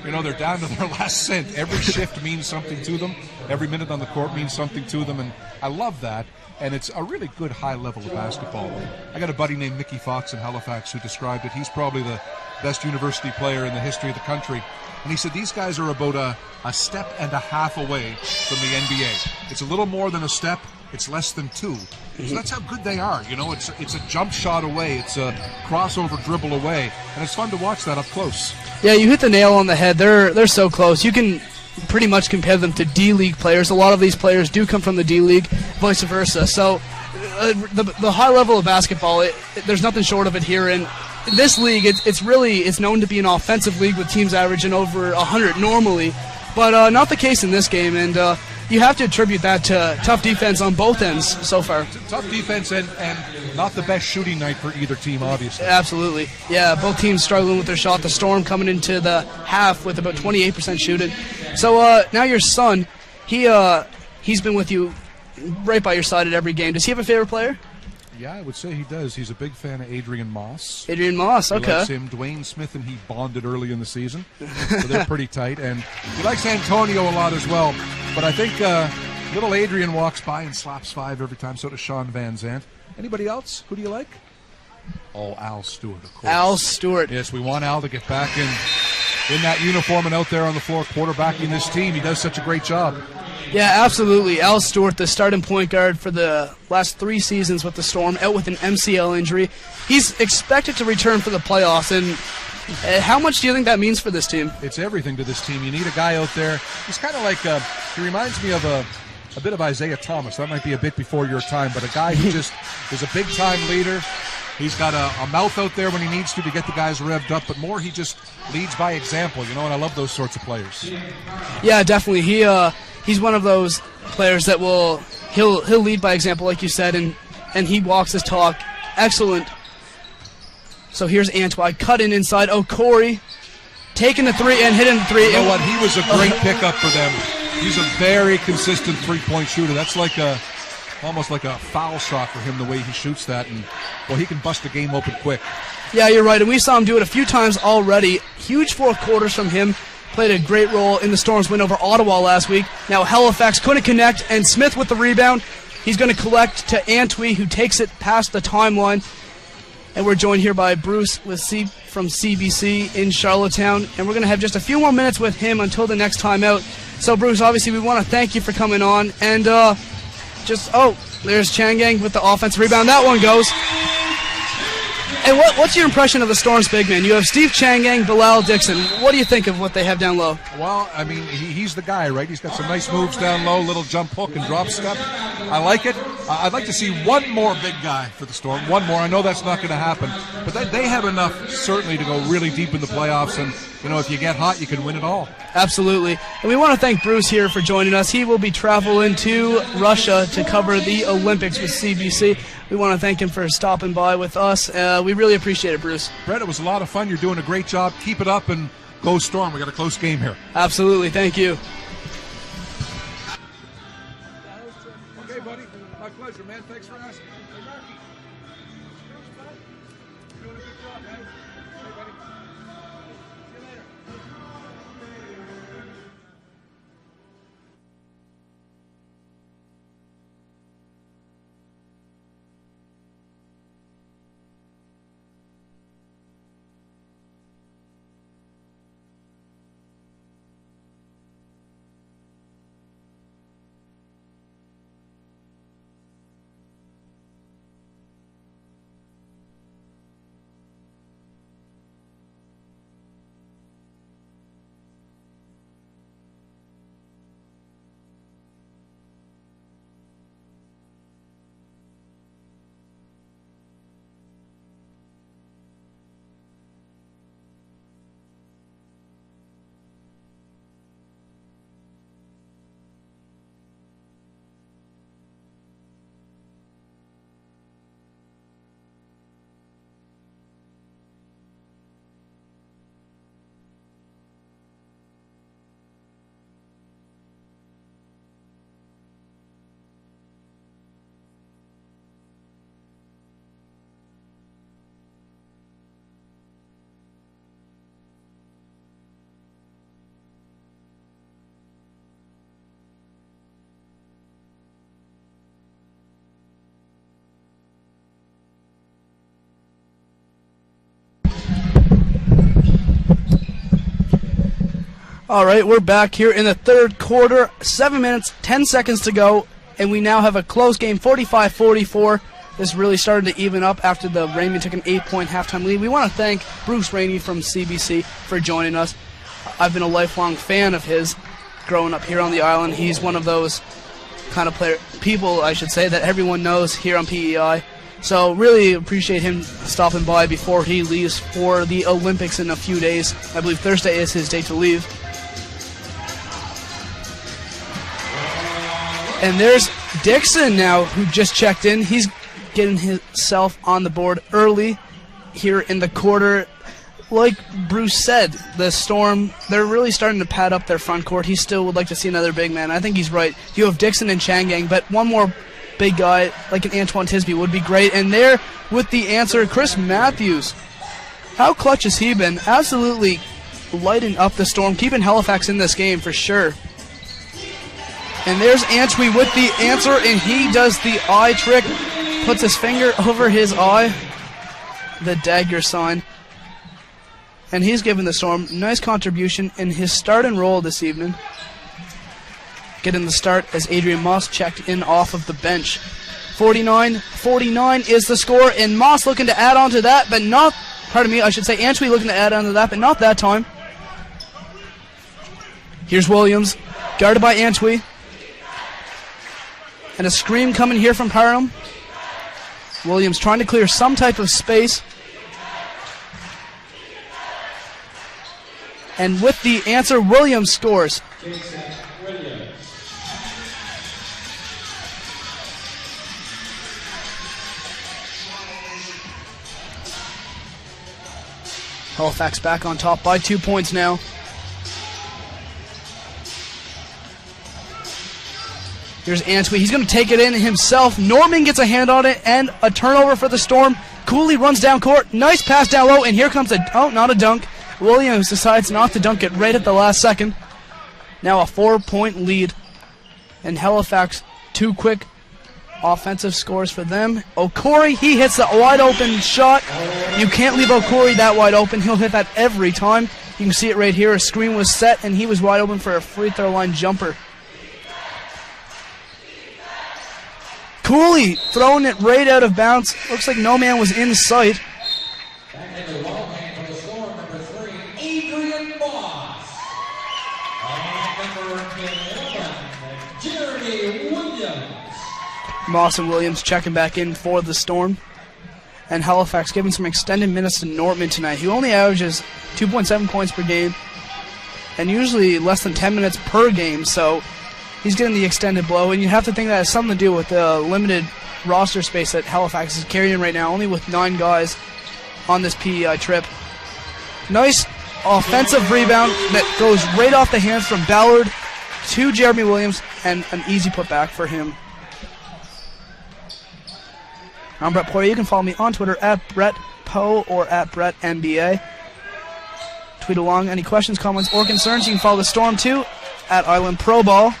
they're down to their last cent. Every shift means something to them. Every minute on the court means something to them, and I love that. And it's a really good high level of basketball. I got a buddy named Mickey Fox in Halifax who described it. He's probably the best university player in the history of the country. And he said these guys are about a step and a half away from the NBA. It's a little more than a step. It's less than two. So that's how good they are. It's a jump shot away. It's a crossover dribble away. And it's fun to watch that up close. Yeah, you hit the nail on the head. They're so close. You can pretty much compare them to D-League players. A lot of these players do come from the D-League, vice versa. So the high level of basketball, there's nothing short of it here. And this league, it's known to be an offensive league with teams averaging over 100 normally, but not the case in this game. And you have to attribute that to tough defense on both ends so far. Tough defense and not the best shooting night for either team, obviously. Absolutely. Yeah, both teams struggling with their shot. The Storm coming into the half with about 28% shooting. So now your son, he's been with you right by your side at every game. Does he have a favorite player? Yeah, I would say he does. He's a big fan of Adrian Moss. Adrian Moss, okay. He likes him. Dwayne Smith and he bonded early in the season, so they're pretty tight. And he likes Antonio a lot as well. But I think little Adrian walks by and slaps 5 every time, so does Sean Van Zandt. Anybody else? Who do you like? Oh, Al Stewart, of course. Al Stewart. Yes, we want Al to get back in that uniform and out there on the floor quarterbacking this team. He does such a great job. Yeah, absolutely. Al Stewart, the starting point guard for the last 3 seasons with the Storm, out with an MCL injury. He's expected to return for the playoffs, and how much do you think that means for this team? It's everything to this team. You need a guy out there. He's kind of like, he reminds me of a bit of Isaiah Thomas. That might be a bit before your time, but a guy who just is a big-time leader. He's got a mouth out there when he needs to get the guys revved up, but more he just leads by example, and I love those sorts of players. Yeah, definitely. He's one of those players that he'll lead by example, like you said, and he walks his talk. Excellent. So here's Antwi cutting inside. Oh, Corey taking the 3 and hitting the 3. You know what? He was a great pickup for them. He's a very consistent three-point shooter. That's like almost like a foul shot for him, the way he shoots that, and he can bust the game open quick. Yeah, you're right, and we saw him do it a few times already. Huge 4 quarters from him. Played a great role in the Storm's win over Ottawa last week. Now Halifax couldn't connect, and Smith with the rebound. He's going to collect to Antwi, who takes it past the timeline. And we're joined here by Bruce from CBC in Charlottetown, and we're going to have just a few more minutes with him until the next time out. So, Bruce, obviously we want to thank you for coming on, and there's Changang with the offensive rebound. That one goes. And what's your impression of the Storm's big man? You have Steve Changang, Bilal Dixon. What do you think of what they have down low? Well, I mean, he's the guy, right? He's got some nice moves down low, little jump hook and drop step. I like it. I'd like to see one more big guy for the Storm. One more. I know that's not going to happen. But they have enough, certainly, to go really deep in the playoffs. And, if you get hot, you can win it all. Absolutely. And we want to thank Bruce here for joining us. He will be traveling to Russia to cover the Olympics with CBC. We want to thank him for stopping by with us. We really appreciate it, Bruce. Brett, it was a lot of fun. You're doing a great job. Keep it up and go Storm. We got a close game here. Absolutely. Thank you. Okay, buddy. My pleasure, man. Thanks for asking. Hey, Marky. You're doing a good job, man. Hey, buddy. See you later. All right, we're back here in the third quarter. 7 minutes, 10 seconds to go, and we now have a close game, 45-44. This really started to even up after the Rainmen took an 8-point halftime lead. We want to thank Bruce Rainey from CBC for joining us. I've been a lifelong fan of his growing up here on the island. He's one of those kind of people, I should say, that everyone knows here on PEI. So really appreciate him stopping by before he leaves for the Olympics in a few days. I believe Thursday is his day to leave. And there's Dixon now, who just checked in. He's getting himself on the board early here in the quarter. Like Bruce said, the Storm, they're really starting to pad up their front court. He still would like to see another big man. I think he's right. You have Dixon and Changang, but one more big guy like an Antoine Tisby would be great. And there with the answer, Chris Matthews. How clutch has he been? Absolutely lighting up the Storm, keeping Halifax in this game for sure. And there's Antwi with the answer, and he does the eye trick. Puts his finger over his eye. The dagger sign. And he's given the Storm nice contribution in his start and roll this evening. Getting the start as Adrian Moss checked in off of the bench. 49-49 is the score, and Moss looking to add on to that, but not, pardon me, I should say Antwi looking to add on to that, but not that time. Here's Williams, guarded by Antwi. And a screen coming here from Parham. Williams trying to clear some type of space. And with the answer, Williams scores. Halifax back on top by 2 points now. Here's Antwi. He's going to take it in himself. Norman gets a hand on it, and a turnover for the Storm. Cooley runs down court. Nice pass down low, and here comes not a dunk. Williams decides not to dunk it right at the last second. Now a 4-point lead. And Halifax, 2 quick offensive scores for them. Okori, he hits the wide open shot. You can't leave Okori that wide open. He'll hit that every time. You can see it right here. A screen was set, and he was wide open for a free throw line jumper. Cooley throwing it right out of bounds. Looks like no man was in sight. Back into the ball game for the Storm, number 3, Adrian Moss. Number 11, Jeremy Williams. Moss and Williams checking back in for the Storm. And Halifax giving some extended minutes to Nortman tonight. He only averages 2.7 points per game and usually less than 10 minutes per game, so he's getting the extended blow, and you have to think that has something to do with the limited roster space that Halifax is carrying right now, only with 9 guys on this PEI trip. Nice offensive rebound that goes right off the hands from Ballard to Jeremy Williams, and an easy putback for him. I'm Brett Poirier. You can follow me on Twitter at BrettPo or at BrettNBA. Tweet along any questions, comments, or concerns. You can follow the Storm too at Island Pro Ball.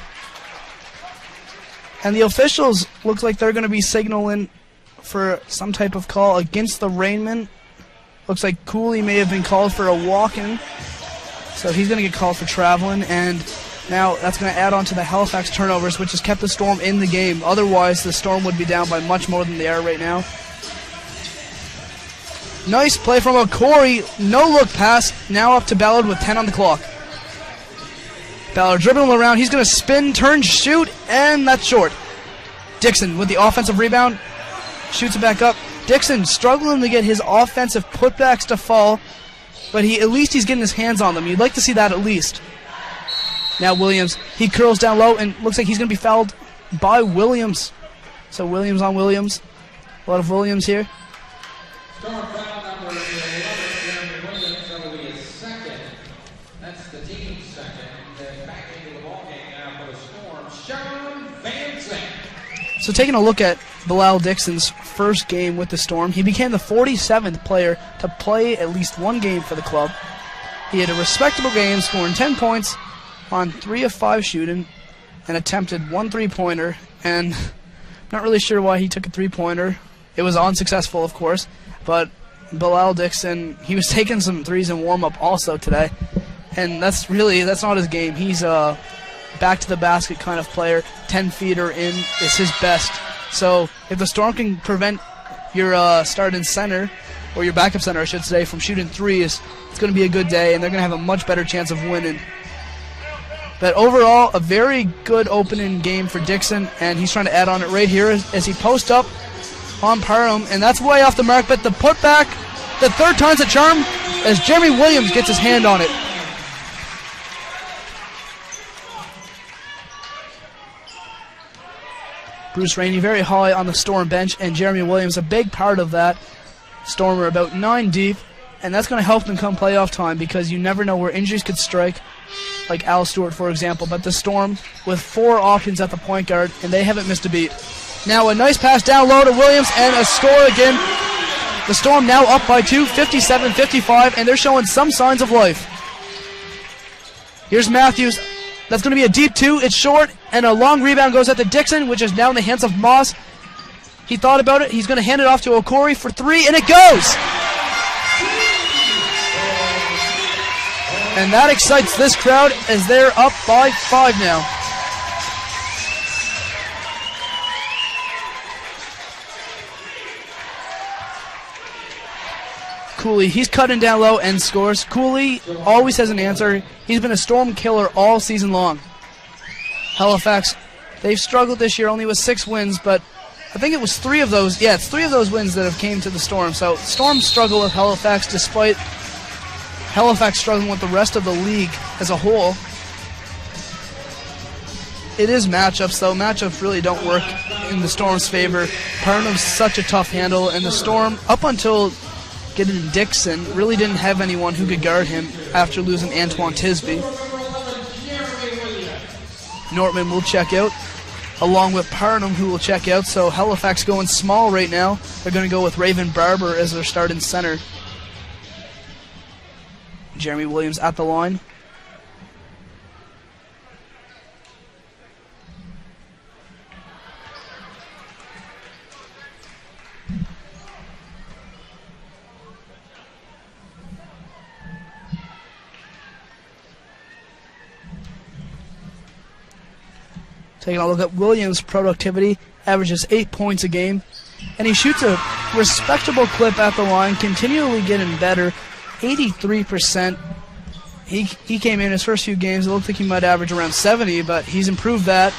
And the officials looks like they're going to be signaling for some type of call against the Rainmen. Looks like Cooley may have been called for a walk-in. So he's going to get called for traveling. And now that's going to add on to the Halifax turnovers, which has kept the Storm in the game. Otherwise, the Storm would be down by much more than they are right now. Nice play from Okori. No-look pass. Now up to Ballard with 10 on the clock. Ballard dribbling around. He's going to spin, turn, shoot, and that's short. Dixon with the offensive rebound. Shoots it back up. Dixon struggling to get his offensive putbacks to fall, but at least he's getting his hands on them. You'd like to see that at least. Now Williams. He curls down low, and looks like he's going to be fouled by Williams. So Williams on Williams. A lot of Williams here. Storm foul number 11, Jeremy Williams. That will be his second. That's the team's second. And back into the ball game now for the Storm, Sean Vanson. So taking a look at Bilal Dixon's first game with the Storm, he became the 47th player to play at least one game for the club. He had a respectable game, scoring 10 points on 3 of 5 shooting and attempted 1 3-pointer. And not really sure why he took a 3-pointer. It was unsuccessful, of course, but Bilal Dixon, he was taking some threes in warm-up also today. And that's not his game. He's a back-to-the-basket kind of player. 10-feeder in is his best. So if the Storm can prevent your starting center, or your backup center, I should say, from shooting threes, it's going to be a good day, and they're going to have a much better chance of winning. But overall, a very good opening game for Dixon, and he's trying to add on it right here as he posts up on Parham, and that's way off the mark, but the putback, the third time's a charm, as Jeremy Williams gets his hand on it. Bruce Rainey very high on the Storm bench, and Jeremy Williams a big part of that. Storm are about 9 deep, and that's going to help them come playoff time because you never know where injuries could strike, like Al Stewart, for example. But the Storm with 4 options at the point guard, and they haven't missed a beat. Now a nice pass down low to Williams, and a score again. The Storm now up by 2, 57-55, and they're showing some signs of life. Here's Matthews. That's going to be a deep 2. It's short, and a long rebound goes out to Dixon, which is now in the hands of Moss. He thought about it. He's going to hand it off to Okori for 3, and it goes! And that excites this crowd as they're up by 5 now. Cooley, he's cutting down low and scores. Cooley always has an answer. He's been a Storm killer all season long. Halifax, they've struggled this year only with 6 wins, but I think it was 3 of those. Yeah, it's 3 of those wins that have came to the Storm. So Storm struggle with Halifax despite Halifax struggling with the rest of the league as a whole. It is matchups, though. Matchups really don't work in the Storm's favor. Parham's such a tough handle, and the Storm, up until getting Dixon, really didn't have anyone who could guard him after losing Antoine Tisby. Nortman will check out, along with Parham, who will check out. So Halifax going small right now. They're going to go with Raven Barber as their starting center. Jeremy Williams at the line. Taking a look at Williams' productivity, averages 8 points a game, and he shoots a respectable clip at the line, continually getting better, 83%. He came in his first few games, it looked like he might average around 70, but he's improved that.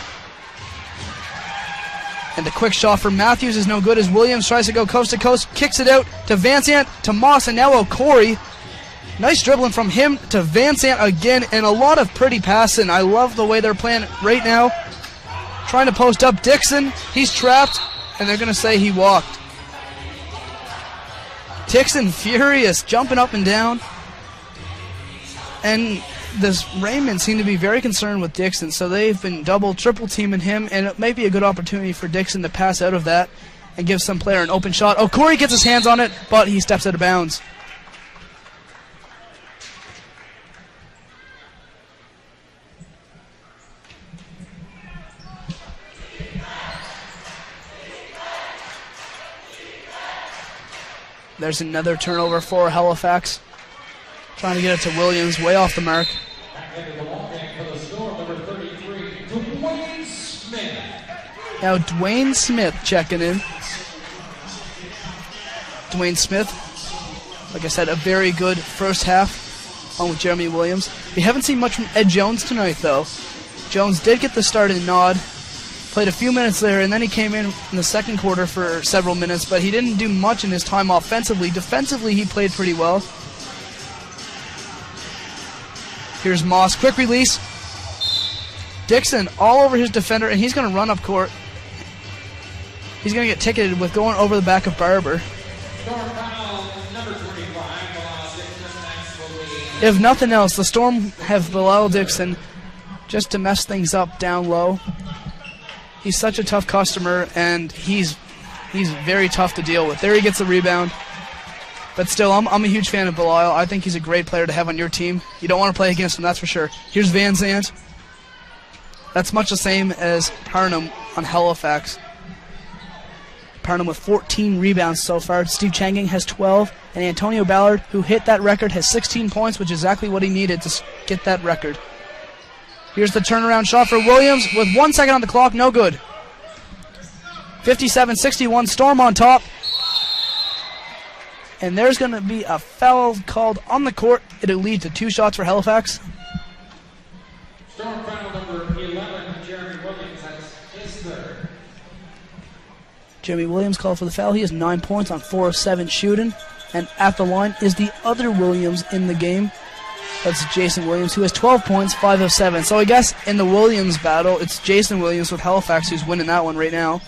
And the quick shot for Matthews is no good as Williams tries to go coast to coast, kicks it out to Vansant, to Moss, and now Okori. Nice dribbling from him to Vansant again, and a lot of pretty passing. I love the way they're playing right now. Trying to post up Dixon. He's trapped, and they're going to say he walked. Dixon furious, jumping up and down. And this Raymond seem to be very concerned with Dixon, so they've been double, triple teaming him, and it may be a good opportunity for Dixon to pass out of that and give some player an open shot. Oh, Corey gets his hands on it, but he steps out of bounds. There's another turnover for Halifax. Trying to get it to Williams, way off the mark. Back into the ball game for the Storm, number 33, Dwayne Smith. Now Dwayne Smith checking in. Dwayne Smith, like I said, a very good first half on with Jeremy Williams. We haven't seen much from Ed Jones tonight, though. Jones did get the start and nod. Played a few minutes there, and then he came in the second quarter for several minutes, but he didn't do much in his time offensively. Defensively, he played pretty well. Here's Moss, quick release. Dixon all over his defender, and he's going to run up court. He's going to get ticketed with going over the back of Barber. If nothing else, the Storm have Bilal Dixon just to mess things up down low. He's such a tough customer, and he's very tough to deal with. There he gets the rebound. But still, I'm a huge fan of Belial. I think he's a great player to have on your team. You don't want to play against him, that's for sure. Here's Van Zandt. That's much the same as Parham on Halifax. Parham with 14 rebounds so far. Steve Changing has 12. And Antonio Ballard, who hit that record, has 16 points, which is exactly what he needed to get that record. Here's the turnaround shot for Williams with 1 second on the clock. No good. 57-61, Storm on top. And there's going to be a foul called on the court. It'll lead to 2 shots for Halifax. Storm Jeremy Williams called for the foul. He has 9 points on 4 of 7 shooting. And at the line is the other Williams in the game. That's Jason Williams, who has 12 points, 5 of 7. So I guess in the Williams battle, it's Jason Williams with Halifax who's winning that one right now.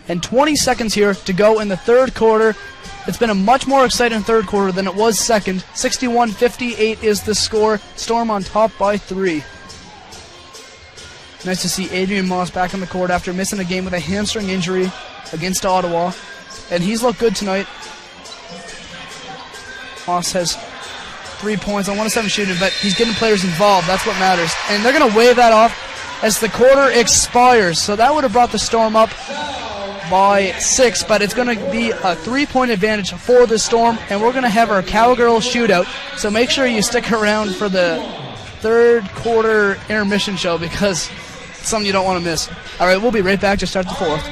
And 20 seconds here to go in the third quarter. It's been a much more exciting third quarter than it was second. 61-58 is the score. Storm on top by 3. Nice to see Adrian Moss back on the court after missing a game with a hamstring injury against Ottawa. And he's looked good tonight. Moss has 3 points on 1 of 7 shooting, but he's getting players involved. That's what matters. And they're going to wave that off as the quarter expires. So that would have brought the Storm up by 6, but it's going to be a 3-point advantage for the Storm, and we're going to have our Cowgirl shootout. So make sure you stick around for the third quarter intermission show because it's something you don't want to miss. All right, we'll be right back to start the fourth.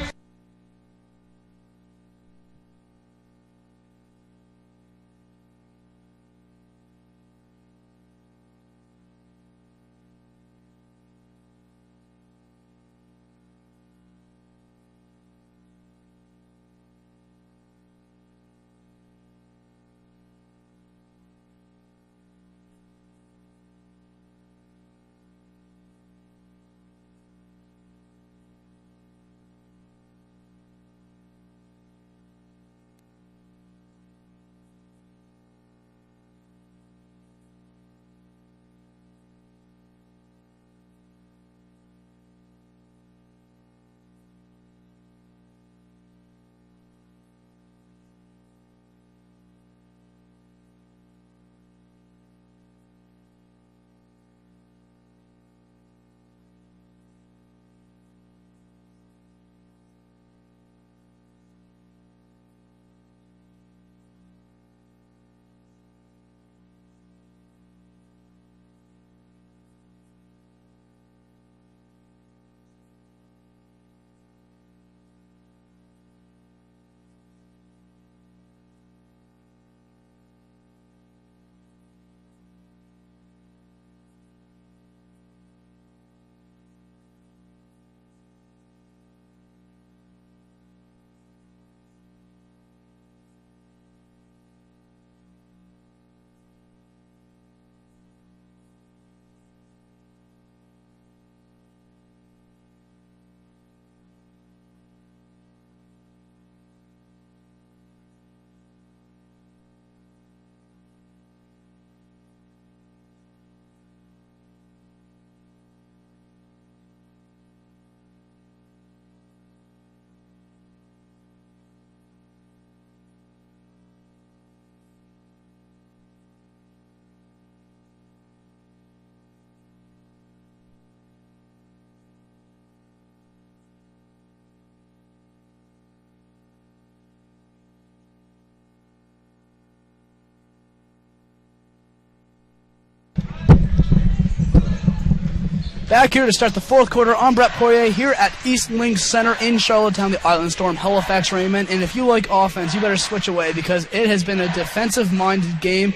Back here to start the fourth quarter, I'm Brett Poirier here at East Links Center in Charlottetown, the Island Storm, Halifax Rainmen. And if you like offense, you better switch away because it has been a defensive-minded game.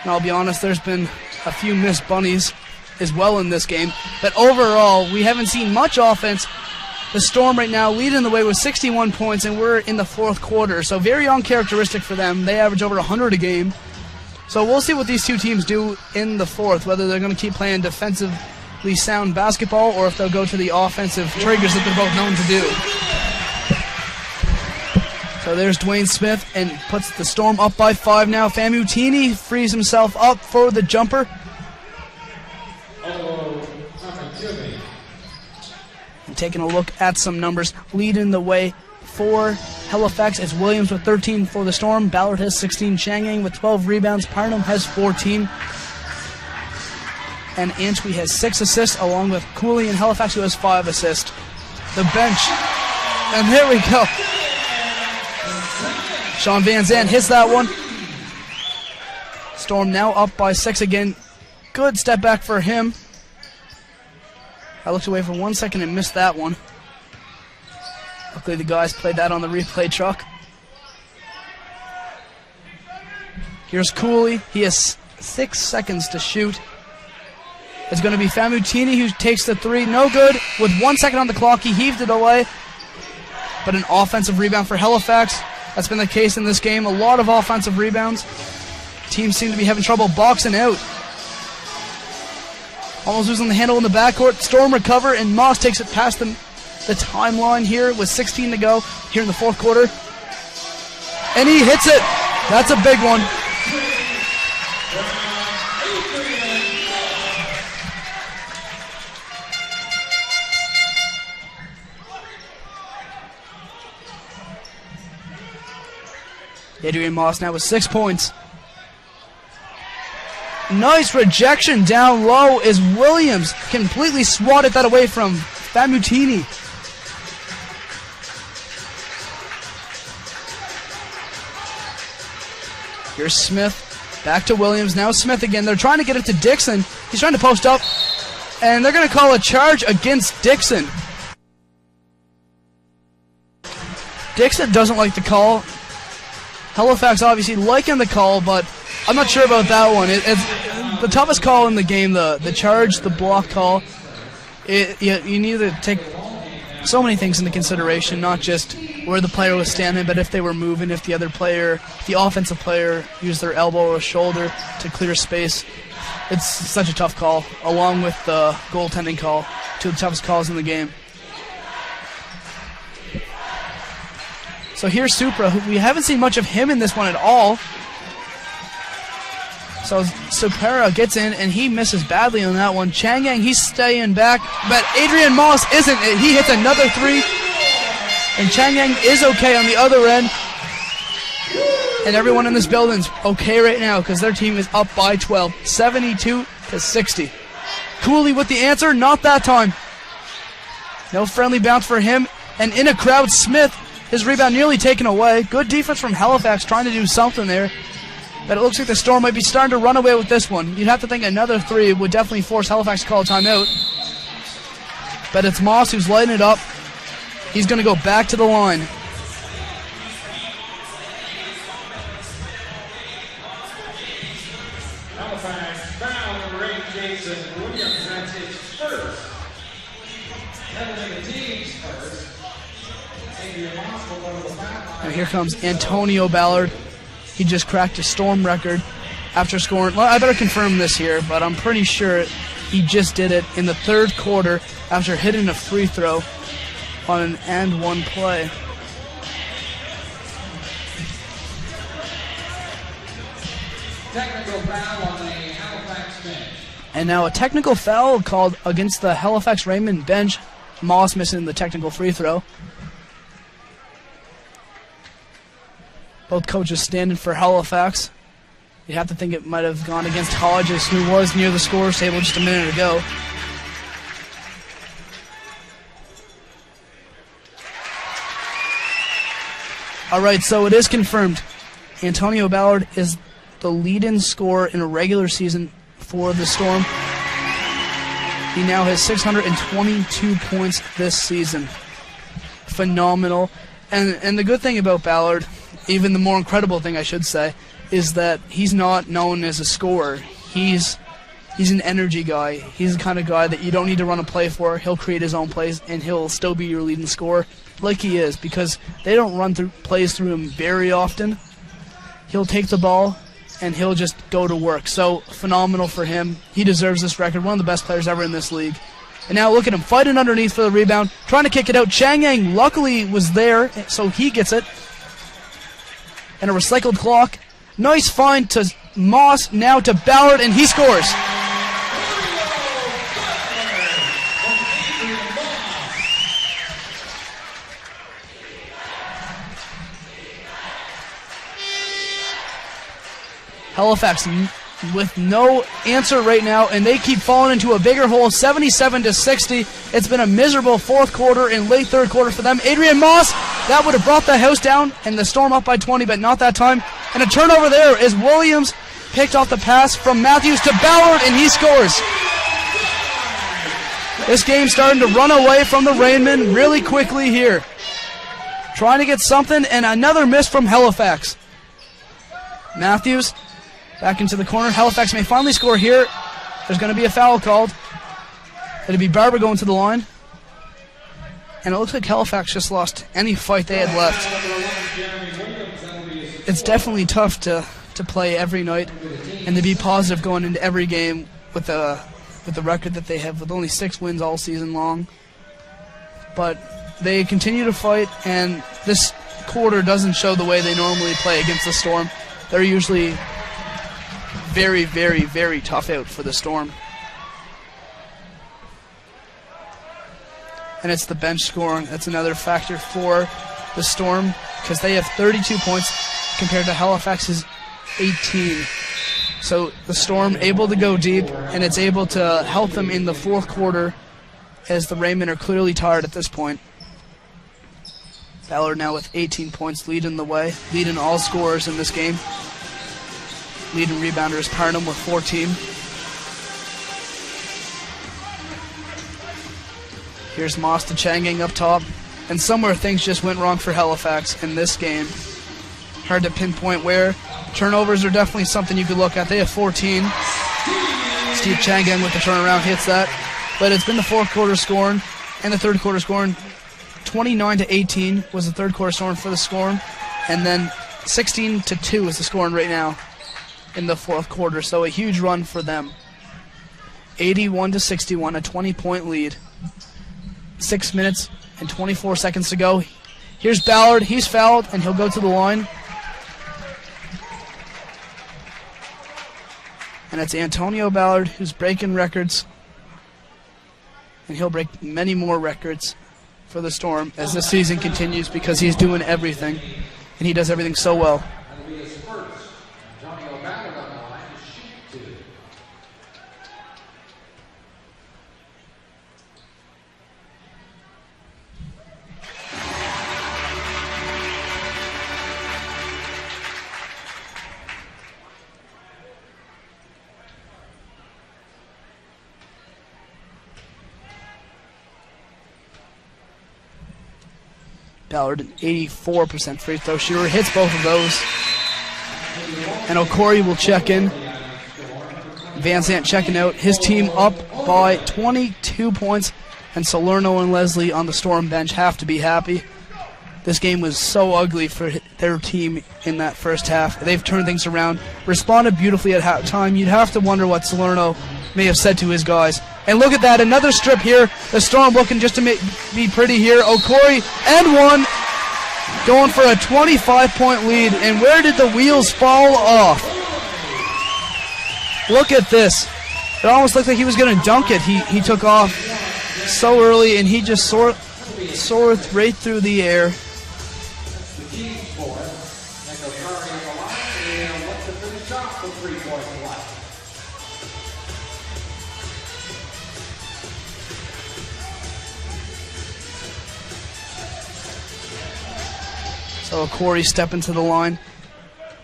And I'll be honest, there's been a few missed bunnies as well in this game. But overall, we haven't seen much offense. The Storm right now leading the way with 61 points, and we're in the fourth quarter. So very uncharacteristic for them. They average over 100 a game. So we'll see what these two teams do in the fourth, whether they're going to keep playing defensively sound basketball or if they'll go to the offensive triggers that they're both known to do. So there's Dwayne Smith and puts the Storm up by 5 now. Famutini frees himself up for the jumper. And taking a look at some numbers, leading the way for Halifax is Williams with 13 for the Storm. Ballard has 16. Chang'an with 12 rebounds. Parham has 14. And Antwi has 6 assists, along with Cooley and Halifax, who has 5 assists. The bench. And there we go. Sean Van Zandt hits that one. Storm now up by 6 again. Good step back for him. I looked away for 1 second and missed that one. Luckily the guys played that on the replay truck. Here's Cooley. He has 6 seconds to shoot. It's going to be Famutini who takes the three. No good. With 1 second on the clock, he heaved it away. But an offensive rebound for Halifax. That's been the case in this game. A lot of offensive rebounds. Teams seem to be having trouble boxing out. Almost losing the handle in the backcourt. Storm recover, and Moss takes it past the timeline here with 16 to go here in the fourth quarter. And he hits it. That's a big one. Adrian Moss now with 6 points. Nice rejection down low as Williams completely swatted that away from Famutini. Here's Smith. Back to Williams. Now Smith again. They're trying to get it to Dixon. He's trying to post up. And they're going to call a charge against Dixon. Dixon doesn't like the call. Halifax obviously liking the call, but I'm not sure about that one. It's the toughest call in the game, the charge, the block call. You need to take so many things into consideration, not just where the player was standing, but if they were moving, if the other player, the offensive player, used their elbow or shoulder to clear space. It's such a tough call, along with the goaltending call, two of the toughest calls in the game. So here's Supra, who we haven't seen much of him in this one at all. So Supera gets in, and he misses badly on that one. Changang, he's staying back, but Adrian Moss isn't. He hits another three, and Changang is okay on the other end. And everyone in this building's okay right now because their team is up by 12, 72-60. Cooley with the answer, not that time. No friendly bounce for him, and in a crowd, Smith. His rebound nearly taken away. Good defense from Halifax trying to do something there. But it looks like the Storm might be starting to run away with this one. You'd have to think another three would definitely force Halifax to call a timeout. But it's Moss who's lighting it up. He's going to go back to the line. Halifax foul number 8, Jason Williams. That's his first. Handling the team's first. Now here comes Antonio Ballard. He just cracked a Storm record after scoring. Well, I better confirm this here, but I'm pretty sure he just did it in the third quarter after hitting a free throw on an and one play. Technical foul on the Halifax bench. And now a technical foul called against the Halifax Rainmen bench. Moss missing the technical free throw. Both coaches standing for Halifax. You'd have to think it might have gone against Hodges, who was near the scorer's table just a minute ago. All right, so it is confirmed. Antonio Ballard is the lead-in scorer in a regular season for the Storm. He now has 622 points this season. Phenomenal. And the good thing about Ballard, even the more incredible thing I should say, is that he's not known as a scorer. He's an energy guy. He's the kind of guy that you don't need to run a play for. He'll create his own plays, and he'll still be your leading scorer like he is, because they don't run through plays through him very often. He'll take the ball, and he'll just go to work. So phenomenal for him. He deserves this record. One of the best players ever in this league. And now look at him fighting underneath for the rebound, trying to kick it out. Changang luckily was there, so he gets it. And a recycled clock. Nice find to Moss, now to Ballard, and he scores. Halifax with no answer right now, and they keep falling into a bigger hole, 77-60. It's been a miserable fourth quarter and late third quarter for them. Adrian Moss, that would have brought the house down and the Storm up by 20, but not that time. And a turnover there as Williams picked off the pass from Matthews to Ballard, and he scores. This game's starting to run away from the Rainmen really quickly here. Trying to get something, and another miss from Halifax. Matthews Back into the corner. Halifax may finally score here. There's going to be a foul called. It'll be Barber going to the line. And it looks like Halifax just lost any fight they had left. It's definitely tough to play every night and to be positive going into every game with the record that they have with only 6 wins all season long. But they continue to fight, and this quarter doesn't show the way they normally play against the Storm. They're usually very, very, very tough out for the Storm. And it's the bench scoring. That's another factor for the Storm because they have 32 points compared to Halifax's 18. So the Storm able to go deep, and it's able to help them in the fourth quarter as the Rainmen are clearly tired at this point. Ballard now with 18 points, leading the way, leading all scorers in this game. Leading rebounder is Parham with 14. Here's Moss to Changing up top. And somewhere things just went wrong for Halifax in this game. Hard to pinpoint where. Turnovers are definitely something you could look at. They have 14. Steve Changang with the turnaround hits that. But it's been the fourth quarter scoring and the third quarter scoring. 29-18 was the third quarter scoring for the Storm. And then 16-2 is the scoring right now in the fourth quarter. So a huge run for them. 81-61, a 20-point lead. 6 minutes and 24 seconds to go. Here's Ballard. He's fouled, and he'll go to the line. And it's Antonio Ballard who's breaking records. And he'll break many more records for the Storm as the season continues because he's doing everything. And he does everything so well. Ballard, an 84% free throw shooter, hits both of those. And Okori will check in. Van Zandt checking out. His team up by 22 points. And Salerno and Leslie on the Storm bench have to be happy. This game was so ugly for their team in that first half. They've turned things around, responded beautifully at halftime. You'd have to wonder what Salerno may have said to his guys. And look at that, another strip here. The Storm looking just to be pretty here. Okori and one, going for a 25-point lead. And where did the wheels fall off? Look at this. It almost looked like he was going to dunk it. He took off so early, and he just soared right through the air. So Corey stepping to the line.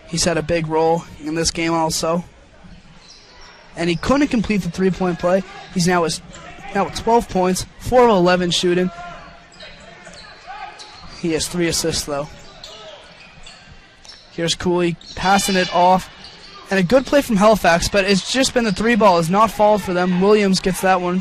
He's had a big role in this game also. And he couldn't complete the three-point play. He's now at 12 points, 4 of 11 shooting. He has 3 assists, though. Here's Cooley passing it off. And a good play from Halifax, but it's just been the 3 ball. It's not fouled for them. Williams gets that one.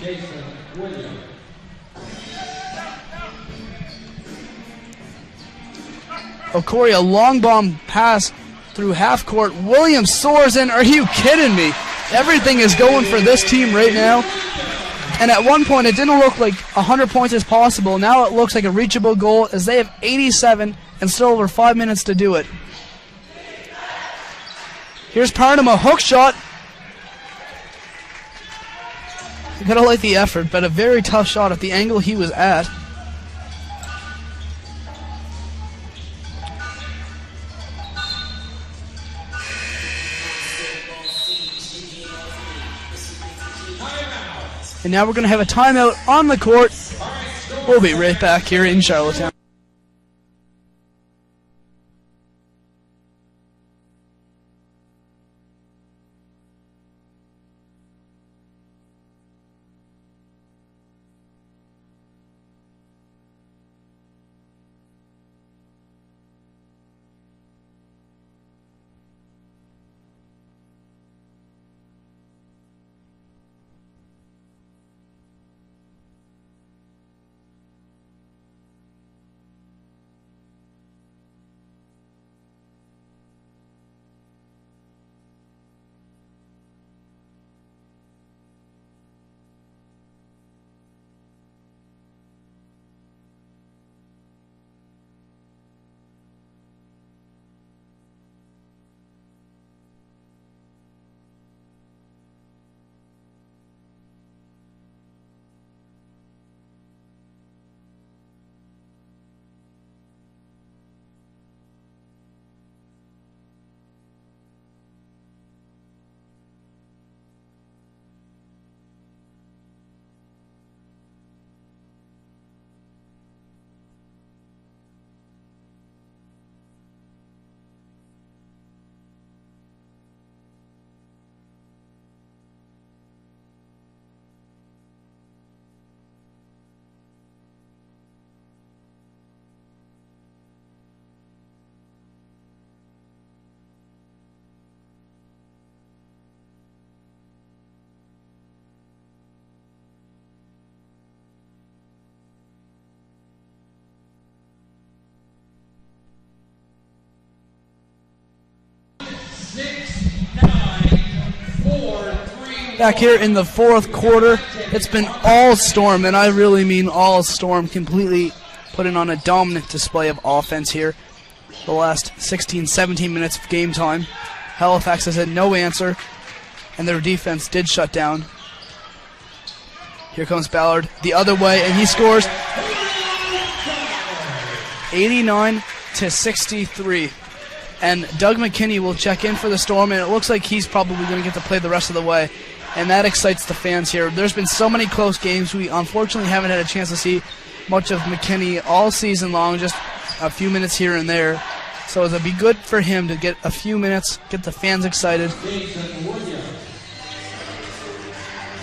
Okori, a long bomb pass through half court. Williams soars in. Are you kidding me? Everything is going for this team right now. And at one point, it didn't look like 100 points is possible. Now it looks like a reachable goal as they have 87 and still over 5 minutes to do it. Here's Parham, a hook shot. You gotta like the effort, but a very tough shot at the angle he was at. And now we're going to have a timeout on the court. We'll be right back here in Charlottetown. Back here in the fourth quarter, it's been all Storm, and I really mean all Storm, completely putting on a dominant display of offense here. The last 16, 17 minutes of game time. Halifax has had no answer, and their defense did shut down. Here comes Ballard the other way, and he scores 89-63. And Doug McKinney will check in for the Storm, and it looks like he's probably going to get to play the rest of the way. And that excites the fans here. There's been so many close games. We unfortunately haven't had a chance to see much of McKinney all season long, just a few minutes here and there. So it'll be good for him to get a few minutes, get the fans excited.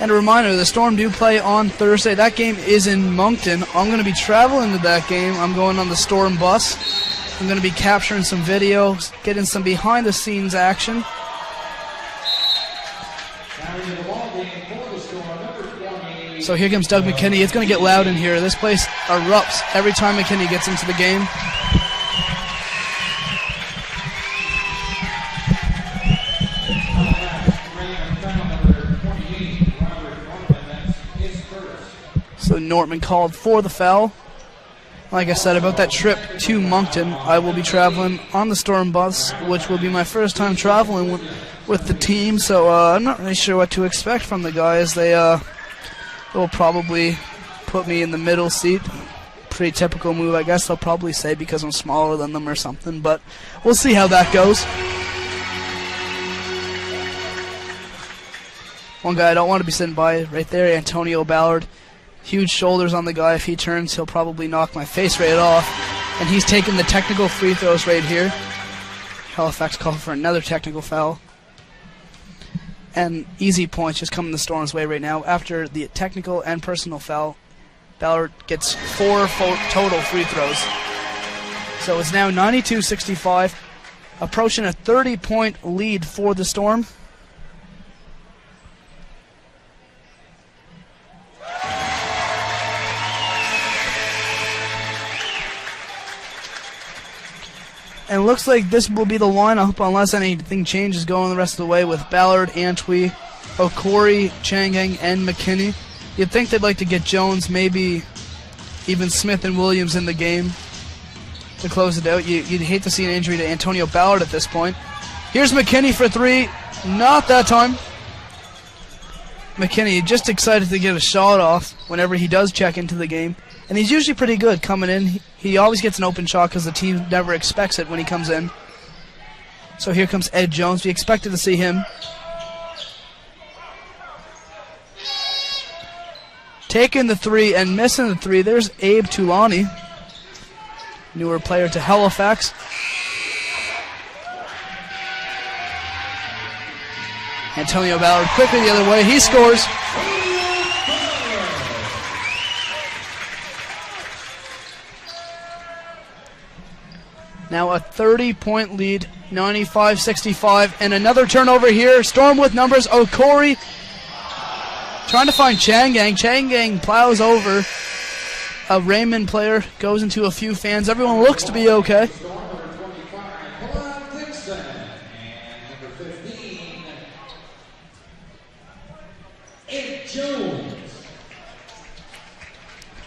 And a reminder, the Storm do play on Thursday. That game is in Moncton. I'm going to be traveling to that game. I'm going on the Storm bus. I'm going to be capturing some videos, getting some behind-the-scenes action. So here comes Doug McKinney. It's going to get loud in here. This place erupts every time McKinney gets into the game. So Nortman called for the foul. Like I said, about that trip to Moncton, I will be traveling on the Storm bus, which will be my first time traveling with the team, so I'm not really sure what to expect from the guys. They will probably put me in the middle seat. Pretty typical move, I guess they'll probably say, because I'm smaller than them or something, but we'll see how that goes. One guy I don't want to be sitting by right there, Antonio Ballard. Huge shoulders on the guy. If he turns, he'll probably knock my face right off. And he's taking the technical free throws right here. Halifax called for another technical foul. And easy points just coming the Storm's way right now. After the technical and personal foul, Ballard gets 4 total free throws. So it's now 92-65, approaching a 30-point lead for the Storm. And it looks like this will be the lineup unless anything changes going the rest of the way with Ballard, Antwi, Okori, Changang, and McKinney. You'd think they'd like to get Jones, maybe even Smith and Williams in the game to close it out. You'd hate to see an injury to Antonio Ballard at this point. Here's McKinney for 3. Not that time. McKinney just excited to get a shot off whenever he does check into the game. And he's usually pretty good coming in. He always gets an open shot because the team never expects it when he comes in. So here comes Ed Jones. We expected to see him. Taking the 3 and missing the 3. There's Abe Tulani, newer player to Halifax. Antonio Ballard quickly the other way. He scores. Now a 30-point lead, 95-65, and another turnover here. Storm with numbers. Okori trying to find Changang. Changang plows over a Rainmen player, goes into a few fans. Everyone looks to be okay.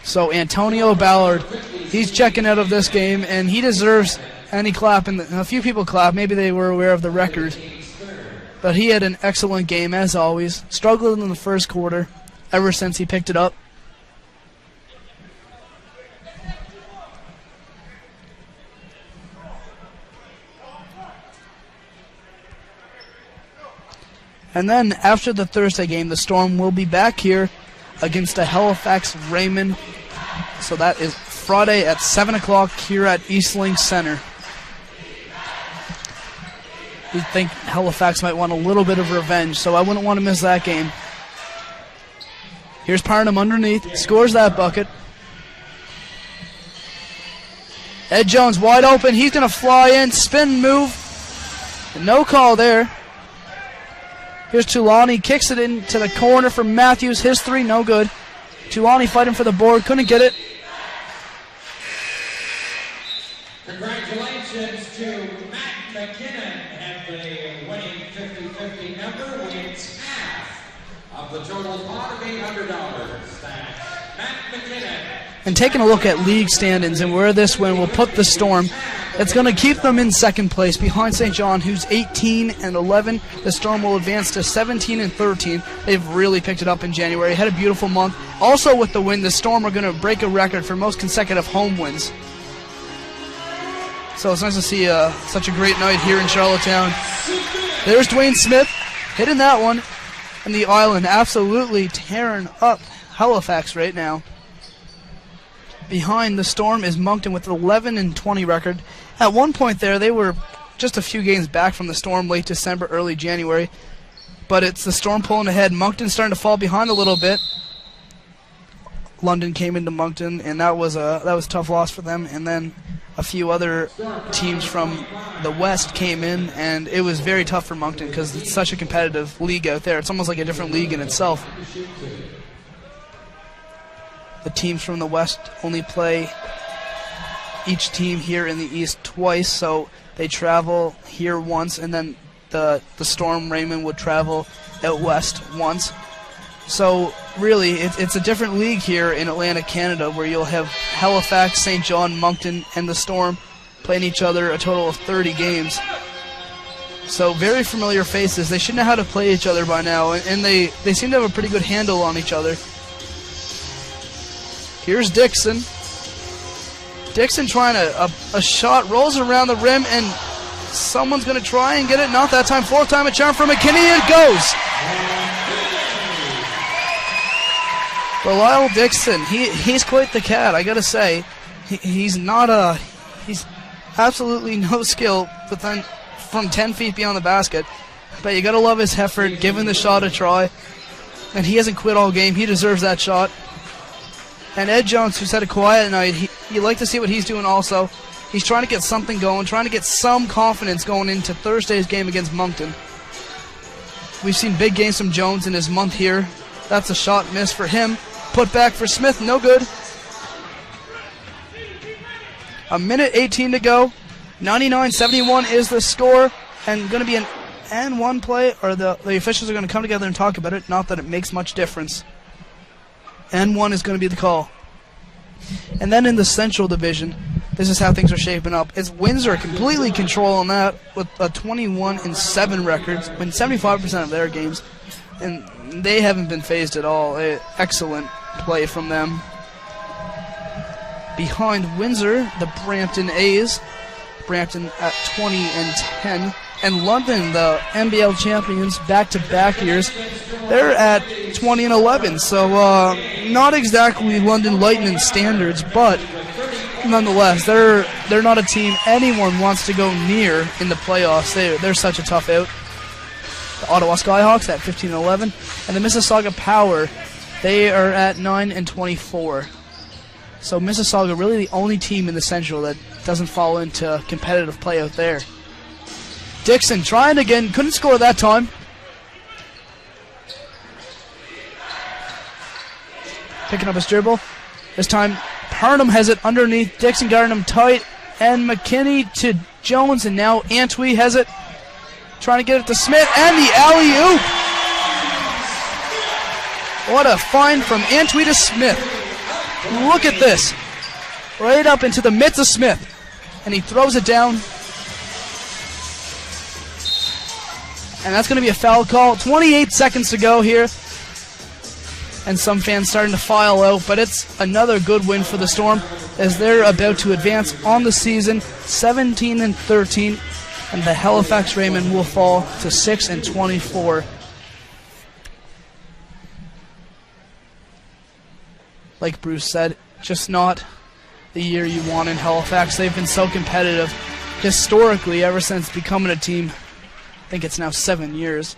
So Antonio Ballard, he's checking out of this game, and he deserves any clap. And a few people clap. Maybe they were aware of the record. But he had an excellent game, as always. Struggled in the first quarter ever since he picked it up. And then after the Thursday game, the Storm will be back here against the Halifax Rainmen. So that is Friday at 7 o'clock here at Eastlink Center. You think Halifax might want a little bit of revenge, so I wouldn't want to miss that game. Here's Parham underneath, scores that bucket. Ed Jones wide open, he's going to fly in, spin move. No call there. Here's Tulani, kicks it into the corner for Matthews. His 3, no good. Tulani fighting for the board, couldn't get it. Congratulations to Matt McKinnon at the winning 50-50 number. Wins half And taking a look at league standings and where this win will put the Storm, it's going to keep them in second place behind St. John, who's 18-11. The Storm will advance to 17-13. They've really picked it up in January. Had a beautiful month. Also with the win, the Storm are going to break a record for most consecutive home wins. So it's nice to see such a great night here in Charlottetown. There's Dwayne Smith hitting that one. And the Island absolutely tearing up Halifax right now. Behind the Storm is Moncton with an 11-20 record. At one point there, they were just a few games back from the Storm late December, early January. But it's the Storm pulling ahead. Moncton's starting to fall behind a little bit. London came into Moncton, and that was a tough loss for them. And then a few other teams from the West came in, and it was very tough for Moncton because it's such a competitive league out there. It's almost like a different league in itself. The teams from the West only play each team here in the East twice, so they travel here once, and then the Storm Raymond would travel out West once. So really, it's a different league here in Atlantic Canada, where you'll have Halifax, St. John, Moncton, and the Storm playing each other a total of 30 games. So very familiar faces. They should know how to play each other by now, and they seem to have a pretty good handle on each other. Here's Dixon. Dixon trying a shot, rolls around the rim, and someone's going to try and get it. Not that time. Fourth time a charm for McKinney, and it goes. Belial Dixon, he's quite the cat, I got to say. He's absolutely no skill from 10 feet beyond the basket. But you got to love his effort, giving the shot a try. And he hasn't quit all game. He deserves that shot. And Ed Jones, who's had a quiet night, you like to see what he's doing also. He's trying to get something going, trying to get some confidence going into Thursday's game against Moncton. We've seen big games from Jones in his month here. That's a shot miss for him. Put back for Smith, no good. A minute 18 to go. 99-71 is the score. And going to be an N1 play, or the officials are going to come together and talk about it. Not that it makes much difference. N1 is going to be the call. And then in the Central Division, this is how things are shaping up. It's Windsor completely controlling that with a 21-7 record, win 75% of their games, and they haven't been phased at all. Excellent play from them. Behind Windsor, the Brampton A's. Brampton at 20-10. And London, the NBL champions, back-to-back years, they're at 20-11. So not exactly London Lightning standards, but nonetheless, they're not a team anyone wants to go near in the playoffs. They're such a tough out. The Ottawa Skyhawks at 15-11, and the Mississauga Power, they are at 9-24. So Mississauga really the only team in the Central that doesn't fall into competitive play out there. Dixon trying again, couldn't score that time. Picking up his dribble. This time Parham has it underneath. Dixon guarding him tight. And McKinney to Jones, and now Antwi has it. Trying to get it to Smith, and the alley-oop. What a find from Antwi to Smith. Look at this. Right up into the mitts of Smith. And he throws it down. And that's going to be a foul call. 28 seconds to go here. And some fans starting to file out. But it's another good win for the Storm as they're about to advance on the season 17-13. And the Halifax Rainmen will fall to 6-24. Like Bruce said, just not the year you want in Halifax. They've been so competitive historically ever since becoming a team. I think it's now 7 years.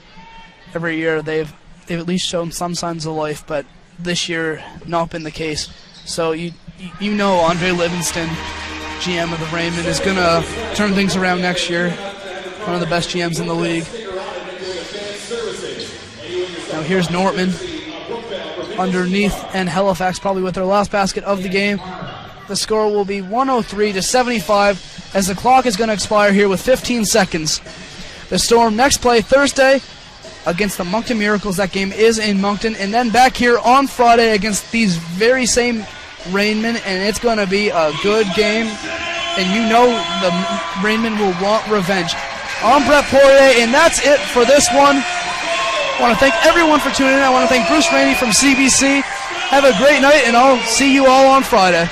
Every year they've at least shown some signs of life, but this year not been the case. So you know Andre Livingston, GM of the Rainmen, is going to turn things around next year. One of the best GMs in the league. Now here's Nortman underneath, and Halifax probably with their last basket of the game. The score will be 103-75 as the clock is going to expire here with 15 seconds. The Storm next play Thursday against the Moncton Miracles. That game is in Moncton. And then back here on Friday against these very same Rainmen, and it's going to be a good game. And you know the Rainmen will want revenge. I'm Brett Poirier, and that's it for this one. I want to thank everyone for tuning in. I want to thank Bruce Rainey from CBC. Have a great night, and I'll see you all on Friday.